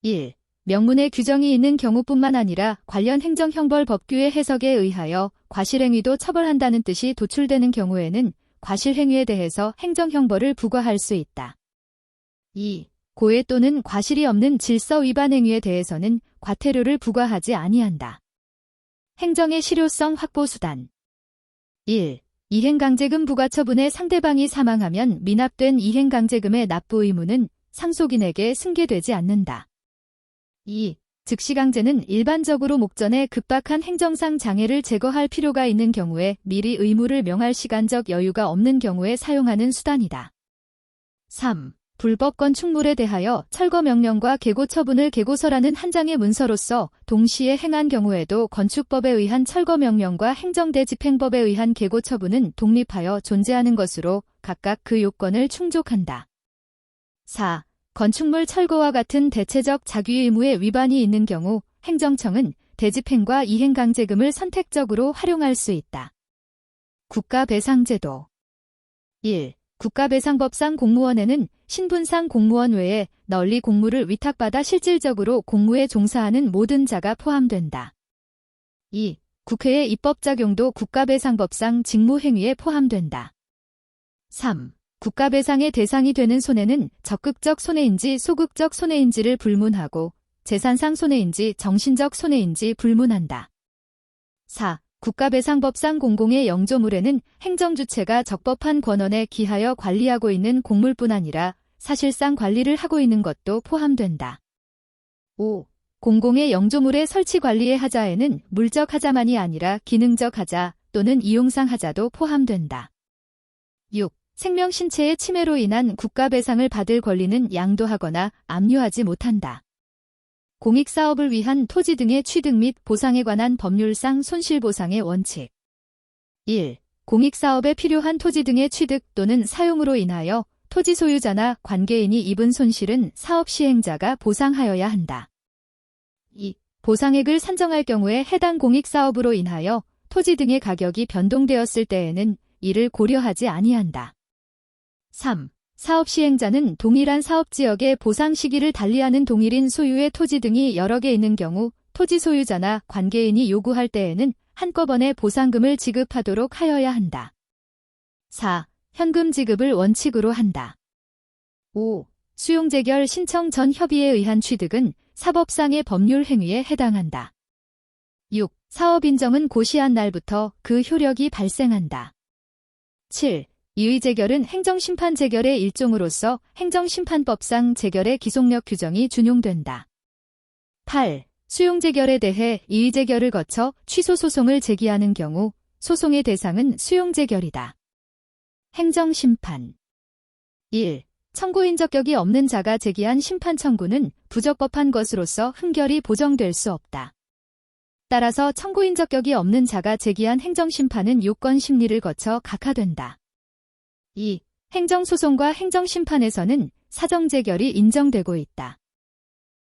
1. 명문의 규정이 있는 경우뿐만 아니라 관련 행정형벌 법규의 해석에 의하여 과실행위도 처벌한다는 뜻이 도출되는 경우에는 과실행위에 대해서 행정형벌을 부과할 수 있다. 2. 고의 또는 과실이 없는 질서위반 행위에 대해서는 과태료를 부과하지 아니한다. 행정의 실효성 확보수단 1. 이행강제금 부과처분에 상대방이 사망하면 미납된 이행강제금의 납부 의무는 상속인에게 승계되지 않는다. 2. 즉시강제는 일반적으로 목전에 급박한 행정상 장애를 제거할 필요가 있는 경우에 미리 의무를 명할 시간적 여유가 없는 경우에 사용하는 수단이다. 3. 불법 건축물에 대하여 철거명령과 개고처분을 개고서라는 한 장의 문서로서 동시에 행한 경우에도 건축법에 의한 철거명령과 행정대집행법에 의한 개고처분은 독립하여 존재하는 것으로 각각 그 요건을 충족한다. 4. 건축물 철거와 같은 대체적 자기의무의 위반이 있는 경우 행정청은 대집행과 이행강제금을 선택적으로 활용할 수 있다. 국가배상제도 1. 국가배상법상 공무원에는 신분상 공무원 외에 널리 공무를 위탁받아 실질적으로 공무에 종사하는 모든 자가 포함된다. 2. 국회의 입법작용도 국가배상법상 직무행위에 포함된다. 3. 국가배상의 대상이 되는 손해는 적극적 손해인지 소극적 손해인지를 불문하고 재산상 손해인지 정신적 손해인지 불문한다. 4. 국가배상법상 공공의 영조물에는 행정주체가 적법한 권한에 기하여 관리하고 있는 공물뿐 아니라 사실상 관리를 하고 있는 것도 포함된다. 5. 공공의 영조물의 설치 관리의 하자에는 물적 하자만이 아니라 기능적 하자 또는 이용상 하자도 포함된다. 6. 생명 신체의 침해로 인한 국가배상을 받을 권리는 양도하거나 압류하지 못한다. 공익사업을 위한 토지 등의 취득 및 보상에 관한 법률상 손실보상의 원칙. 1. 공익사업에 필요한 토지 등의 취득 또는 사용으로 인하여 토지 소유자나 관계인이 입은 손실은 사업 시행자가 보상하여야 한다. 2. 보상액을 산정할 경우에 해당 공익사업으로 인하여 토지 등의 가격이 변동되었을 때에는 이를 고려하지 아니한다. 3. 사업 시행자는 동일한 사업지역의 보상 시기를 달리하는 동일인 소유의 토지 등이 여러 개 있는 경우 토지 소유자나 관계인이 요구할 때에는 한꺼번에 보상금을 지급하도록 하여야 한다. 4. 현금 지급을 원칙으로 한다. 5. 수용재결 신청 전 협의에 의한 취득은 사법상의 법률 행위에 해당한다. 6. 사업 인정은 고시한 날부터 그 효력이 발생한다. 7. 이의재결은 행정심판 재결의 일종으로서 행정심판법상 재결의 기속력 규정이 준용된다. 8. 수용재결에 대해 이의재결을 거쳐 취소소송을 제기하는 경우 소송의 대상은 수용재결이다. 행정심판 1. 청구인적격이 없는 자가 제기한 심판 청구는 부적법한 것으로서 흥결이 보정될 수 없다. 따라서 청구인적격이 없는 자가 제기한 행정심판은 요건 심리를 거쳐 각하된다. 2. 행정소송과 행정심판에서는 사정재결이 인정되고 있다.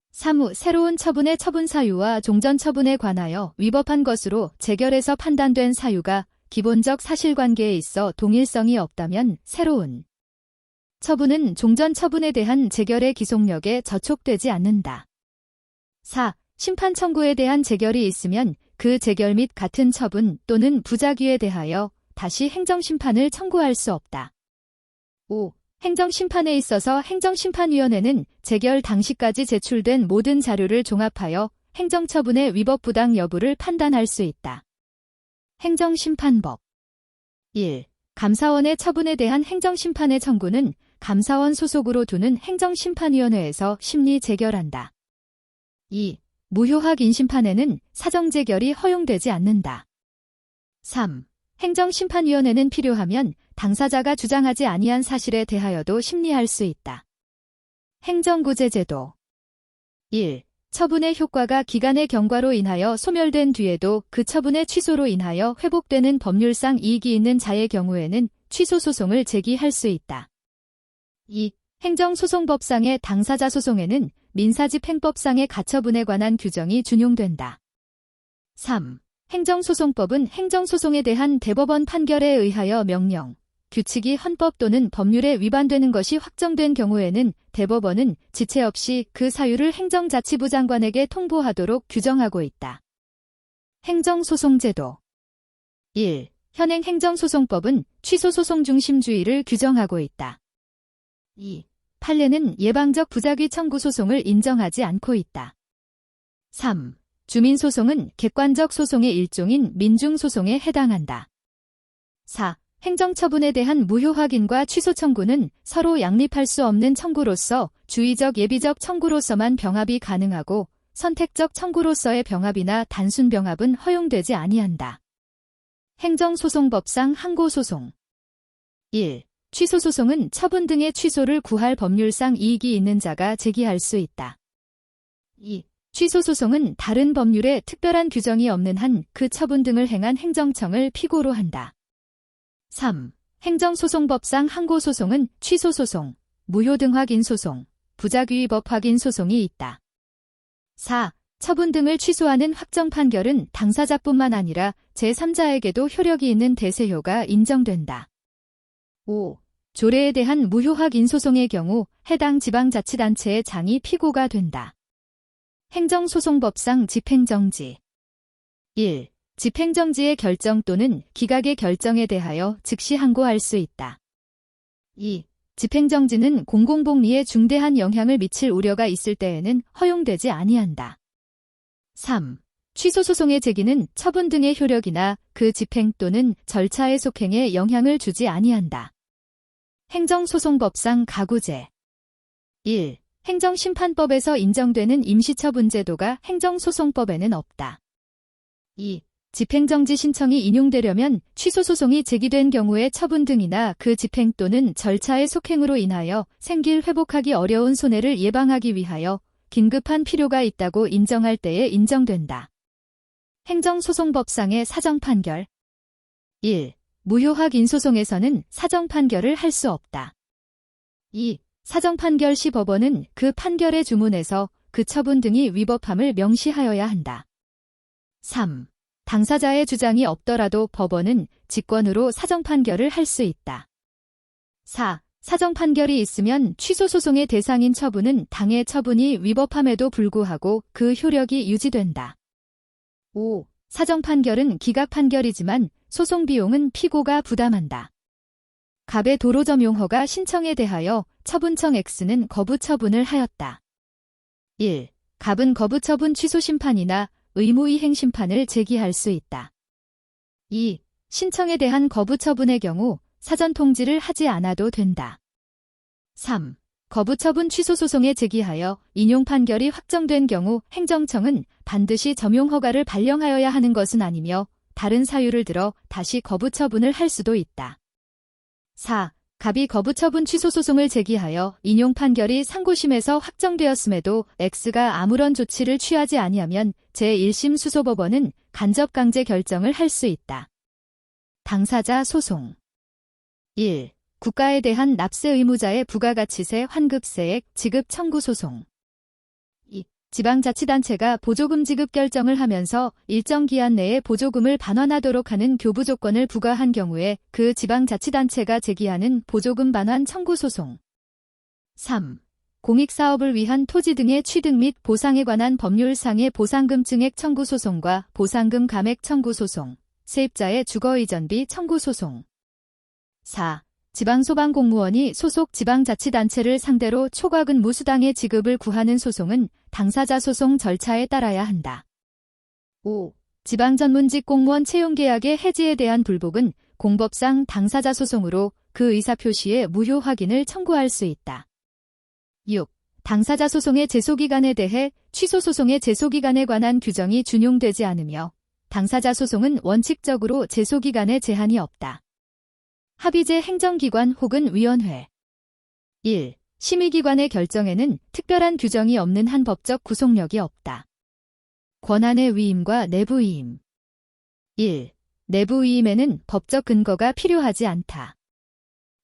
3. 새로운 처분의 처분 사유와 종전 처분에 관하여 위법한 것으로 재결에서 판단된 사유가 기본적 사실관계에 있어 동일성이 없다면 새로운 처분은 종전 처분에 대한 재결의 기속력에 저촉되지 않는다. 4. 심판 청구에 대한 재결이 있으면 그 재결 및 같은 처분 또는 부작위에 대하여 다시 행정심판을 청구할 수 없다. 5. 행정심판에 있어서 행정심판위원회는 재결 당시까지 제출된 모든 자료를 종합하여 행정처분의 위법부당 여부를 판단할 수 있다. 행정심판법 1. 감사원의 처분에 대한 행정심판의 청구는 감사원 소속으로 두는 행정심판위원회에서 심리 재결한다. 2. 무효학 인심판에는 사정재결이 허용되지 않는다. 3. 행정심판위원회는 필요하면 당사자가 주장하지 아니한 사실에 대하여도 심리할 수 있다. 행정구제제도 1. 처분의 효과가 기간의 경과로 인하여 소멸된 뒤에도 그 처분의 취소로 인하여 회복되는 법률상 이익이 있는 자의 경우에는 취소소송을 제기할 수 있다. 2. 행정소송법상의 당사자 소송에는 민사집행법상의 가처분에 관한 규정이 준용된다. 3. 행정소송법은 행정소송에 대한 대법원 판결에 의하여 명령, 규칙이 헌법 또는 법률에 위반되는 것이 확정된 경우에는 대법원은 지체 없이 그 사유를 행정자치부 장관에게 통보하도록 규정하고 있다. 행정소송제도 1. 현행 행정소송법은 취소소송 중심주의를 규정하고 있다. 2. 판례는 예방적 부작위 청구 소송을 인정하지 않고 있다. 3. 주민소송은 객관적 소송의 일종인 민중소송에 해당한다. 4. 행정처분에 대한 무효 확인과 취소 청구는 서로 양립할 수 없는 청구로서 주의적 예비적 청구로서만 병합이 가능하고 선택적 청구로서의 병합이나 단순 병합은 허용되지 아니한다. 행정소송법상 항고소송 1. 취소소송은 처분 등의 취소를 구할 법률상 이익이 있는 자가 제기할 수 있다. 2. 취소소송은 다른 법률에 특별한 규정이 없는 한 그 처분 등을 행한 행정청을 피고로 한다. 3. 행정소송법상 항고소송은 취소소송, 무효등 확인소송, 부작위법 확인소송이 있다. 4. 처분 등을 취소하는 확정 판결은 당사자뿐만 아니라 제3자에게도 효력이 있는 대세효가 인정된다. 5. 조례에 대한 무효 확인 소송의 경우 해당 지방자치단체의 장이 피고가 된다. 행정소송법상 집행정지 1. 집행정지의 결정 또는 기각의 결정에 대하여 즉시 항고할 수 있다. 2. 집행정지는 공공복리에 중대한 영향을 미칠 우려가 있을 때에는 허용되지 아니한다. 3. 취소소송의 제기는 처분 등의 효력이나 그 집행 또는 절차의 속행에 영향을 주지 아니한다. 행정소송법상 가구제 1. 행정심판법에서 인정되는 임시처분제도가 행정소송법에는 없다. 2. 집행정지 신청이 인용되려면 취소소송이 제기된 경우의 처분 등이나 그 집행 또는 절차의 속행으로 인하여 생길 회복하기 어려운 손해를 예방하기 위하여 긴급한 필요가 있다고 인정할 때에 인정된다. 행정소송법상의 사정판결 1. 무효 확인소송에서는 사정판결을 할 수 없다. 2. 사정판결 시 법원은 그 판결의 주문에서 그 처분 등이 위법함을 명시하여야 한다. 3. 당사자의 주장이 없더라도 법원은 직권으로 사정판결을 할 수 있다. 4. 사정판결이 있으면 취소소송의 대상인 처분은 당의 처분이 위법함에도 불구하고 그 효력이 유지된다. 5. 사정판결은 기각판결이지만 소송비용은 피고가 부담한다. 갑의 도로점용허가 신청에 대하여 처분청 X는 거부처분을 하였다. 1. 갑은 거부처분 취소심판이나 의무이행심판을 제기할 수 있다. 2. 신청에 대한 거부처분의 경우 사전 통지를 하지 않아도 된다. 3. 거부처분 취소소송에 제기하여 인용판결이 확정된 경우 행정청은 반드시 점용허가를 발령하여야 하는 것은 아니며 다른 사유를 들어 다시 거부처분을 할 수도 있다. 4. 갑이 거부처분 취소소송을 제기하여 인용판결이 상고심에서 확정되었음에도 X가 아무런 조치를 취하지 아니하면 제1심 수소법원은 간접강제 결정을 할 수 있다. 당사자 소송 1. 국가에 대한 납세 의무자의 부가가치세 환급세액 지급 청구 소송 2. 지방자치단체가 보조금 지급 결정을 하면서 일정 기한 내에 보조금을 반환하도록 하는 교부 조건을 부과한 경우에 그 지방자치단체가 제기하는 보조금 반환 청구 소송 3. 공익사업을 위한 토지 등의 취득 및 보상에 관한 법률상의 보상금 증액 청구 소송과 보상금 감액 청구 소송, 세입자의 주거 이전비 청구 소송 4. 지방소방공무원이 소속 지방자치단체를 상대로 초과금 무수당의 지급을 구하는 소송은 당사자 소송 절차에 따라야 한다. 5. 지방전문직 공무원 채용계약의 해지에 대한 불복은 공법상 당사자 소송으로 그 의사표시의 무효 확인을 청구할 수 있다. 6. 당사자 소송의 제소기간에 대해 취소소송의 제소기간에 관한 규정이 준용되지 않으며 당사자 소송은 원칙적으로 제소기간에 제한이 없다. 합의제 행정기관 혹은 위원회 1. 심의기관의 결정에는 특별한 규정이 없는 한 법적 구속력이 없다. 권한의 위임과 내부위임 1. 내부위임에는 법적 근거가 필요하지 않다.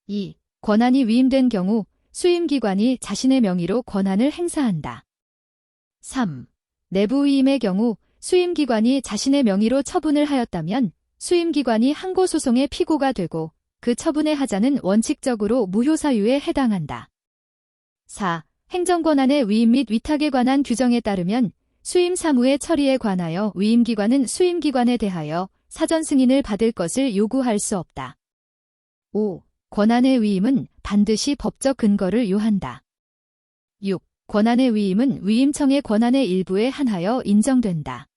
2. 권한이 위임된 경우 수임기관이 자신의 명의로 권한을 행사한다. 3. 내부위임의 경우 수임기관이 자신의 명의로 처분을 하였다면 수임기관이 항고소송의 피고가 되고 그 처분의 하자는 원칙적으로 무효사유에 해당한다. 4. 행정권한의 위임 및 위탁에 관한 규정에 따르면 수임 사무의 처리에 관하여 위임기관은 수임기관에 대하여 사전 승인을 받을 것을 요구할 수 없다. 5. 권한의 위임은 반드시 법적 근거를 요한다. 6. 권한의 위임은 위임청의 권한의 일부에 한하여 인정된다.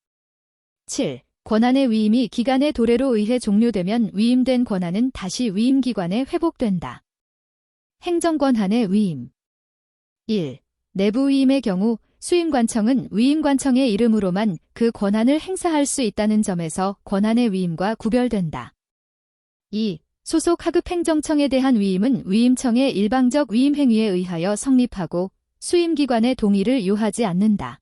7. 권한의 위임이 기간의 도래로 의해 종료되면 위임된 권한은 다시 위임기관에 회복된다. 행정권한의 위임 1. 내부위임의 경우 수임관청은 위임관청의 이름으로만 그 권한을 행사할 수 있다는 점에서 권한의 위임과 구별된다. 2. 소속 하급행정청에 대한 위임은 위임청의 일방적 위임행위에 의하여 성립하고 수임기관의 동의를 요하지 않는다.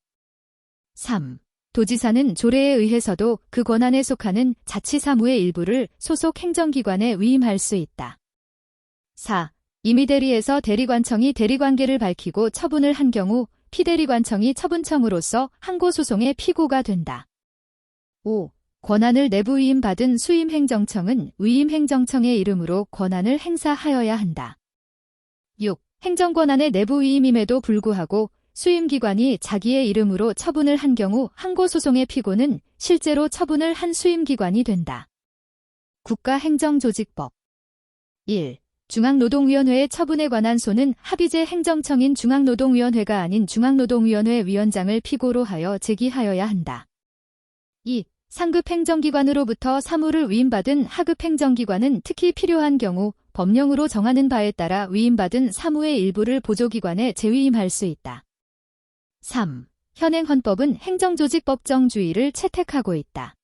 3. 도지사는 조례에 의해서도 그 권한에 속하는 자치사무의 일부를 소속 행정기관에 위임할 수 있다. 4. 임의대리에서 대리관청이 대리관계를 밝히고 처분을 한 경우 피대리관청이 처분청으로서 항고소송의 피고가 된다. 5. 권한을 내부위임받은 수임행정청은 위임행정청의 이름으로 권한을 행사하여야 한다. 6. 행정권한의 내부위임임에도 불구하고 수임기관이 자기의 이름으로 처분을 한 경우 항고소송의 피고는 실제로 처분을 한 수임기관이 된다. 국가행정조직법 1. 중앙노동위원회의 처분에 관한 소는 합의제 행정청인 중앙노동위원회가 아닌 중앙노동위원회 위원장을 피고로 하여 제기하여야 한다. 2. 상급 행정기관으로부터 사무를 위임받은 하급 행정기관은 특히 필요한 경우 법령으로 정하는 바에 따라 위임받은 사무의 일부를 보조기관에 재위임할 수 있다. 3. 현행 헌법은 행정조직법정주의를 채택하고 있다.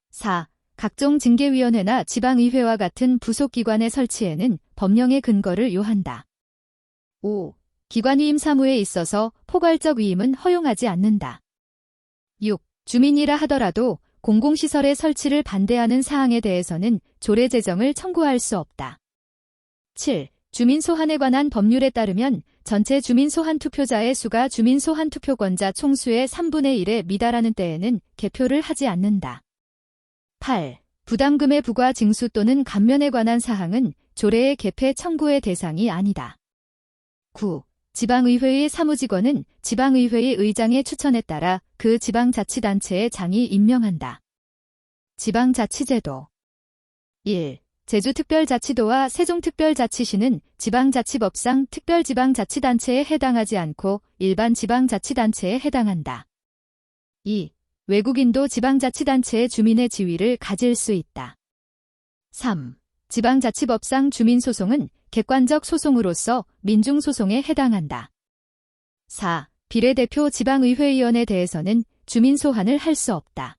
4. 각종 징계위원회나 지방의회와 같은 부속기관의 설치에는 법령의 근거를 요한다. 5. 기관위임 사무에 있어서 포괄적 위임은 허용하지 않는다. 6. 주민이라 하더라도 공공시설의 설치를 반대하는 사항에 대해서는 조례 제정을 청구할 수 없다. 7. 주민소환에 관한 법률에 따르면 전체 주민소환 투표자의 수가 주민소환 투표권자 총수의 3분의 1에 미달하는 때에는 개표를 하지 않는다. 8. 부담금의 부과 징수 또는 감면에 관한 사항은 조례의 개폐 청구의 대상이 아니다. 9. 지방의회의 사무직원은 지방의회의 의장의 추천에 따라 그 지방자치단체의 장이 임명한다. 지방자치제도 1. 제주특별자치도와 세종특별자치시는 지방자치법상 특별지방자치단체에 해당하지 않고 일반 지방자치단체에 해당한다. 2. 외국인도 지방자치단체의 주민의 지위를 가질 수 있다. 3. 지방자치법상 주민소송은 객관적 소송으로서 민중소송에 해당한다. 4. 비례대표 지방의회의원에 대해서는 주민소환을 할 수 없다.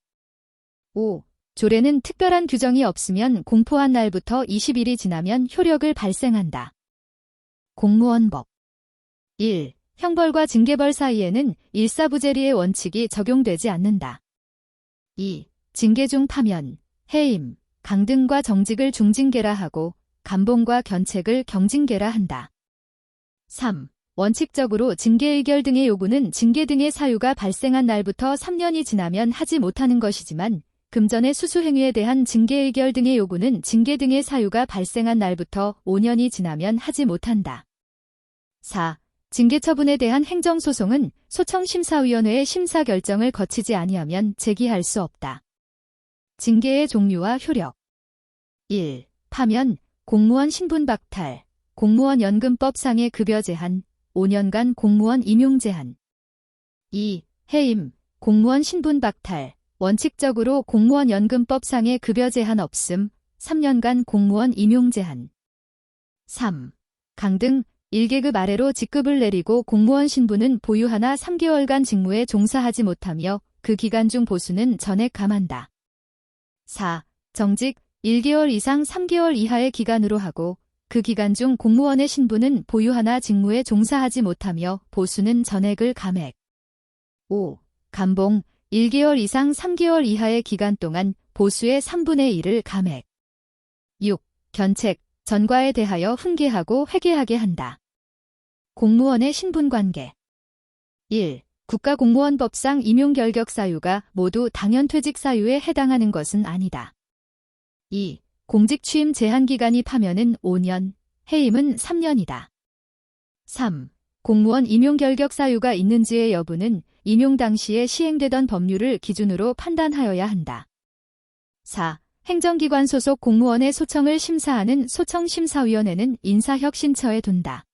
5. 조례는 특별한 규정이 없으면 공포한 날부터 20일이 지나면 효력을 발생한다. 공무원법 1. 형벌과 징계벌 사이에는 일사부재리의 원칙이 적용되지 않는다. 2. 징계 중 파면, 해임, 강등과 정직을 중징계라 하고 감봉과 견책을 경징계라 한다. 3. 원칙적으로 징계 의결 등의 요구는 징계 등의 사유가 발생한 날부터 3년이 지나면 하지 못하는 것이지만 금전의 수수행위에 대한 징계 의결 등의 요구는 징계 등의 사유가 발생한 날부터 5년이 지나면 하지 못한다. 4. 징계 처분에 대한 행정소송은 소청심사위원회의 심사 결정을 거치지 아니하면 제기할 수 없다. 징계의 종류와 효력 1. 파면, 공무원 신분 박탈, 공무원 연금법상의 급여 제한, 5년간 공무원 임용 제한. 2. 해임, 공무원 신분 박탈, 원칙적으로 공무원 연금법상의 급여 제한 없음, 3년간 공무원 임용 제한. 3. 강등, 1계급 아래로 직급을 내리고 공무원 신분은 보유하나 3개월간 직무에 종사하지 못하며 그 기간 중 보수는 전액 감한다. 4. 정직, 1개월 이상 3개월 이하의 기간으로 하고 그 기간 중 공무원의 신분은 보유하나 직무에 종사하지 못하며 보수는 전액을 감액. 5. 감봉, 1개월 이상 3개월 이하의 기간 동안 보수의 3분의 1을 감액. 6. 견책, 전과에 대하여 훈계하고 회계하게 한다. 공무원의 신분관계 1. 국가공무원법상 임용결격 사유가 모두 당연퇴직 사유에 해당하는 것은 아니다. 2. 공직 취임 제한기간이 파면은 5년, 해임은 3년이다. 3. 공무원 임용결격 사유가 있는지의 여부는 임용 당시에 시행되던 법률을 기준으로 판단하여야 한다. 4. 행정기관 소속 공무원의 소청을 심사하는 소청심사위원회는 인사혁신처에 둔다.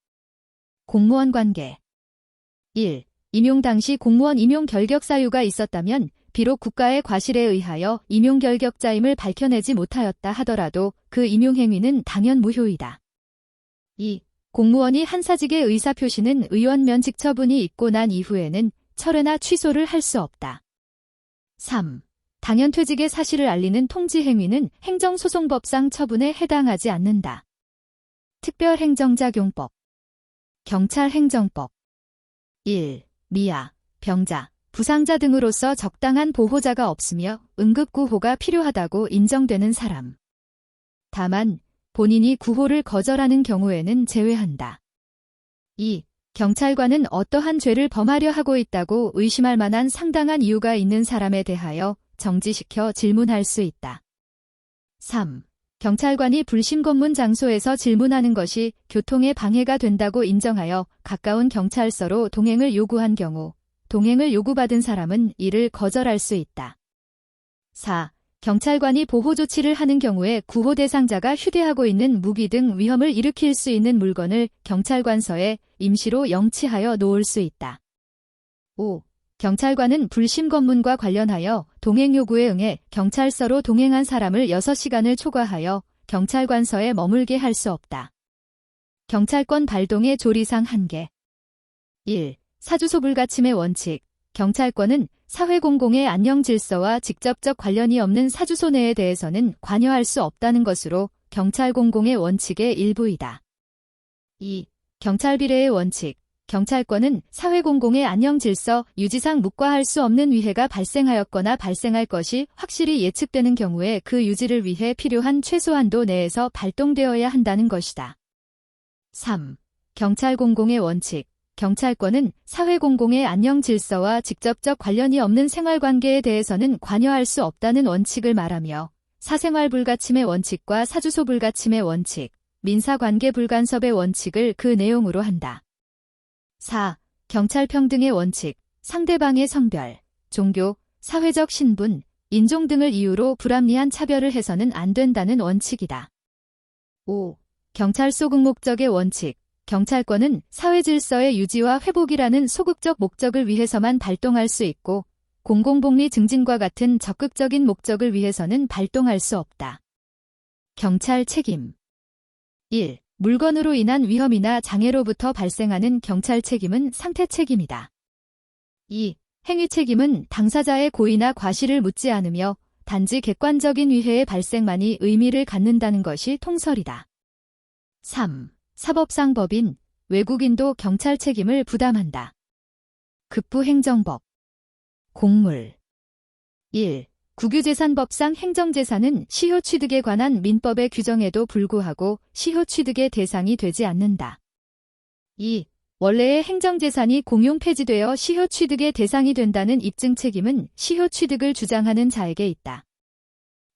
공무원 관계 1. 임용 당시 공무원 임용 결격 사유가 있었다면 비록 국가의 과실에 의하여 임용 결격자임을 밝혀내지 못하였다 하더라도 그 임용 행위는 당연 무효이다. 2. 공무원이 한 사직의 의사표시는 의원 면직 처분이 있고 난 이후에는 철회나 취소를 할 수 없다. 3. 당연퇴직의 사실을 알리는 통지 행위는 행정소송법상 처분에 해당하지 않는다. 특별행정작용법 경찰행정법 1. 미아, 병자, 부상자 등으로서 적당한 보호자가 없으며 응급구호가 필요하다고 인정되는 사람. 다만 본인이 구호를 거절하는 경우에는 제외한다. 2. 경찰관은 어떠한 죄를 범하려 하고 있다고 의심할 만한 상당한 이유가 있는 사람에 대하여 정지시켜 질문할 수 있다. 3. 경찰관이 불심검문 장소에서 질문하는 것이 교통에 방해가 된다고 인정하여 가까운 경찰서로 동행을 요구한 경우 동행을 요구받은 사람은 이를 거절할 수 있다. 4. 경찰관이 보호 조치를 하는 경우에 구호 대상자가 휴대하고 있는 무기 등 위험을 일으킬 수 있는 물건을 경찰관서에 임시로 영치하여 놓을 수 있다. 5. 경찰관은 불심검문과 관련하여 동행 요구에 응해 경찰서로 동행한 사람을 6시간을 초과하여 경찰관서에 머물게 할 수 없다. 경찰권 발동의 조리상 한계 1. 사주소 불가침의 원칙. 경찰권은 사회공공의 안녕 질서와 직접적 관련이 없는 사주소 내에 대해서는 관여할 수 없다는 것으로 경찰공공의 원칙의 일부이다. 2. 경찰비례의 원칙. 경찰권은 사회공공의 안녕질서 유지상 묵과할 수 없는 위해가 발생하였거나 발생할 것이 확실히 예측되는 경우에 그 유지를 위해 필요한 최소한도 내에서 발동되어야 한다는 것이다. 3. 경찰공공의 원칙. 경찰권은 사회공공의 안녕질서와 직접적 관련이 없는 생활관계에 대해서는 관여할 수 없다는 원칙을 말하며 사생활 불가침의 원칙과 사주소 불가침의 원칙, 민사관계 불간섭의 원칙을 그 내용으로 한다. 4. 경찰 평등의 원칙. 상대방의 성별, 종교, 사회적 신분, 인종 등을 이유로 불합리한 차별을 해서는 안 된다는 원칙이다. 5. 경찰 소극 목적의 원칙. 경찰권은 사회 질서의 유지와 회복이라는 소극적 목적을 위해서만 발동할 수 있고 공공복리 증진과 같은 적극적인 목적을 위해서는 발동할 수 없다. 경찰 책임. 1. 물건으로 인한 위험이나 장애로부터 발생하는 경찰 책임은 상태 책임이다. 2. 행위 책임은 당사자의 고의나 과실을 묻지 않으며 단지 객관적인 위해의 발생만이 의미를 갖는다는 것이 통설이다. 3. 사법상 법인, 외국인도 경찰 책임을 부담한다. 급부행정법. 공물. 1. 국유재산법상 행정재산은 시효 취득에 관한 민법의 규정에도 불구하고 시효 취득의 대상이 되지 않는다. 2. 원래의 행정재산이 공용 폐지되어 시효 취득의 대상이 된다는 입증 책임은 시효 취득을 주장하는 자에게 있다.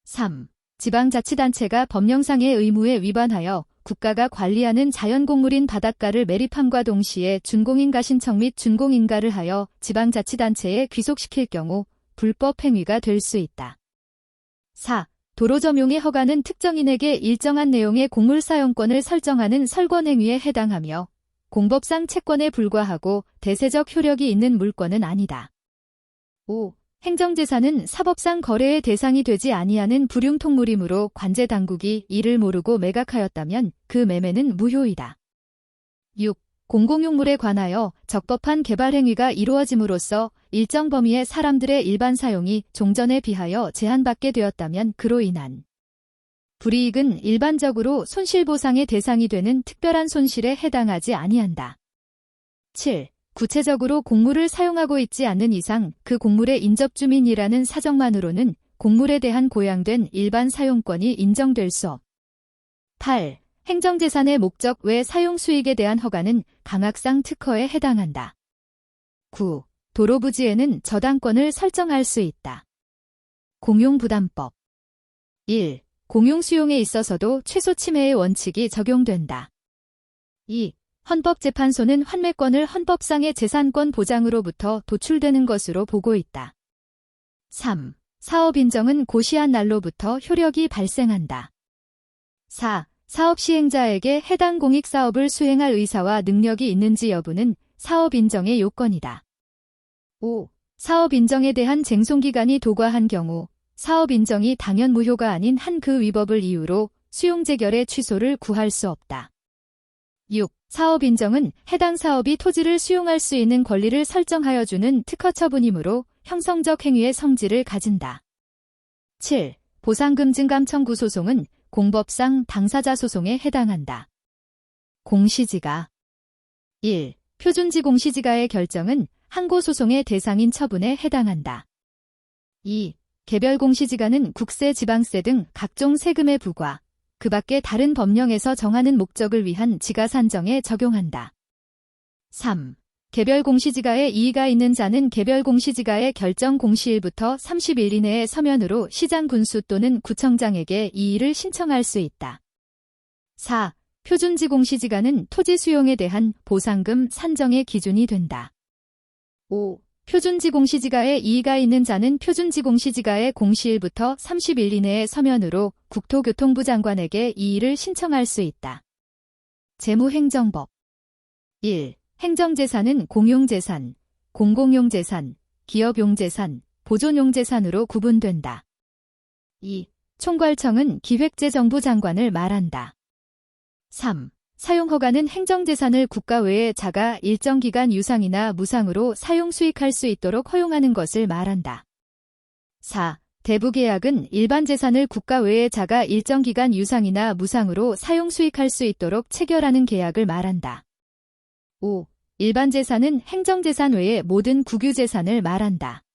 3. 지방자치단체가 법령상의 의무에 위반하여 국가가 관리하는 자연공물인 바닷가를 매립함과 동시에 준공인가 신청 및 준공인가를 하여 지방자치단체에 귀속시킬 경우 불법 행위가 될 수 있다. 4. 도로 점용의 허가는 특정인에게 일정한 내용의 공물 사용권을 설정하는 설권 행위에 해당하며 공법상 채권에 불과하고 대세적 효력이 있는 물권은 아니다. 5. 행정재산은 사법상 거래의 대상이 되지 아니하는 불융통물이므로 관제당국이 이를 모르고 매각하였다면 그 매매는 무효이다. 6. 공공용물에 관하여 적법한 개발 행위가 이루어짐으로써 일정 범위의 사람들의 일반 사용이 종전에 비하여 제한받게 되었다면 그로 인한 불이익은 일반적으로 손실보상의 대상이 되는 특별한 손실에 해당하지 아니한다. 7. 구체적으로 공물을 사용하고 있지 않는 이상 그 공물의 인접주민이라는 사정만으로는 공물에 대한 고양된 일반 사용권이 인정될 수 없. 8. 행정재산의 목적 외 사용 수익에 대한 허가는 강학상 특허에 해당한다. 9. 도로부지에는 저당권을 설정할 수 있다. 공용부담법. 1. 공용수용에 있어서도 최소 침해의 원칙이 적용된다. 2. 헌법재판소는 환매권을 헌법상의 재산권 보장으로부터 도출되는 것으로 보고 있다. 3. 사업인정은 고시한 날로부터 효력이 발생한다. 4. 사업 시행자에게 해당 공익사업을 수행할 의사와 능력이 있는지 여부는 사업인정의 요건이다. 5. 사업인정에 대한 쟁송기간이 도과한 경우 사업인정이 당연 무효가 아닌 한 그 위법을 이유로 수용재결의 취소를 구할 수 없다. 6. 사업인정은 해당 사업이 토지를 수용할 수 있는 권리를 설정하여 주는 특허 처분이므로 형성적 행위의 성질을 가진다. 7. 보상금증감 청구 소송은 공법상 당사자 소송에 해당한다. 공시지가. 1. 표준지 공시지가의 결정은 항고소송의 대상인 처분에 해당한다. 2. 개별 공시지가는 국세, 지방세 등 각종 세금의 부과, 그 밖에 다른 법령에서 정하는 목적을 위한 지가 산정에 적용한다. 3. 개별 공시지가에 이의가 있는 자는 개별 공시지가의 결정 공시일부터 30일 이내에 서면으로 시장 군수 또는 구청장에게 이의를 신청할 수 있다. 4. 표준지 공시지가는 토지 수용에 대한 보상금 산정의 기준이 된다. 5. 표준지 공시지가에 이의가 있는 자는 표준지 공시지가의 공시일부터 30일 이내에 서면으로 국토교통부 장관에게 이의를 신청할 수 있다. 재무행정법. 1. 행정재산은 공용재산, 공공용재산, 기업용재산, 보존용재산으로 구분된다. 2. 총괄청은 기획재정부 장관을 말한다. 3. 사용허가는 행정재산을 국가 외의 자가 일정 기간 유상이나 무상으로 사용 수익할 수 있도록 허용하는 것을 말한다. 4. 대부계약은 일반 재산을 국가 외의 자가 일정 기간 유상이나 무상으로 사용 수익할 수 있도록 체결하는 계약을 말한다. 5. 일반 재산은 행정재산 외의 모든 국유재산을 말한다.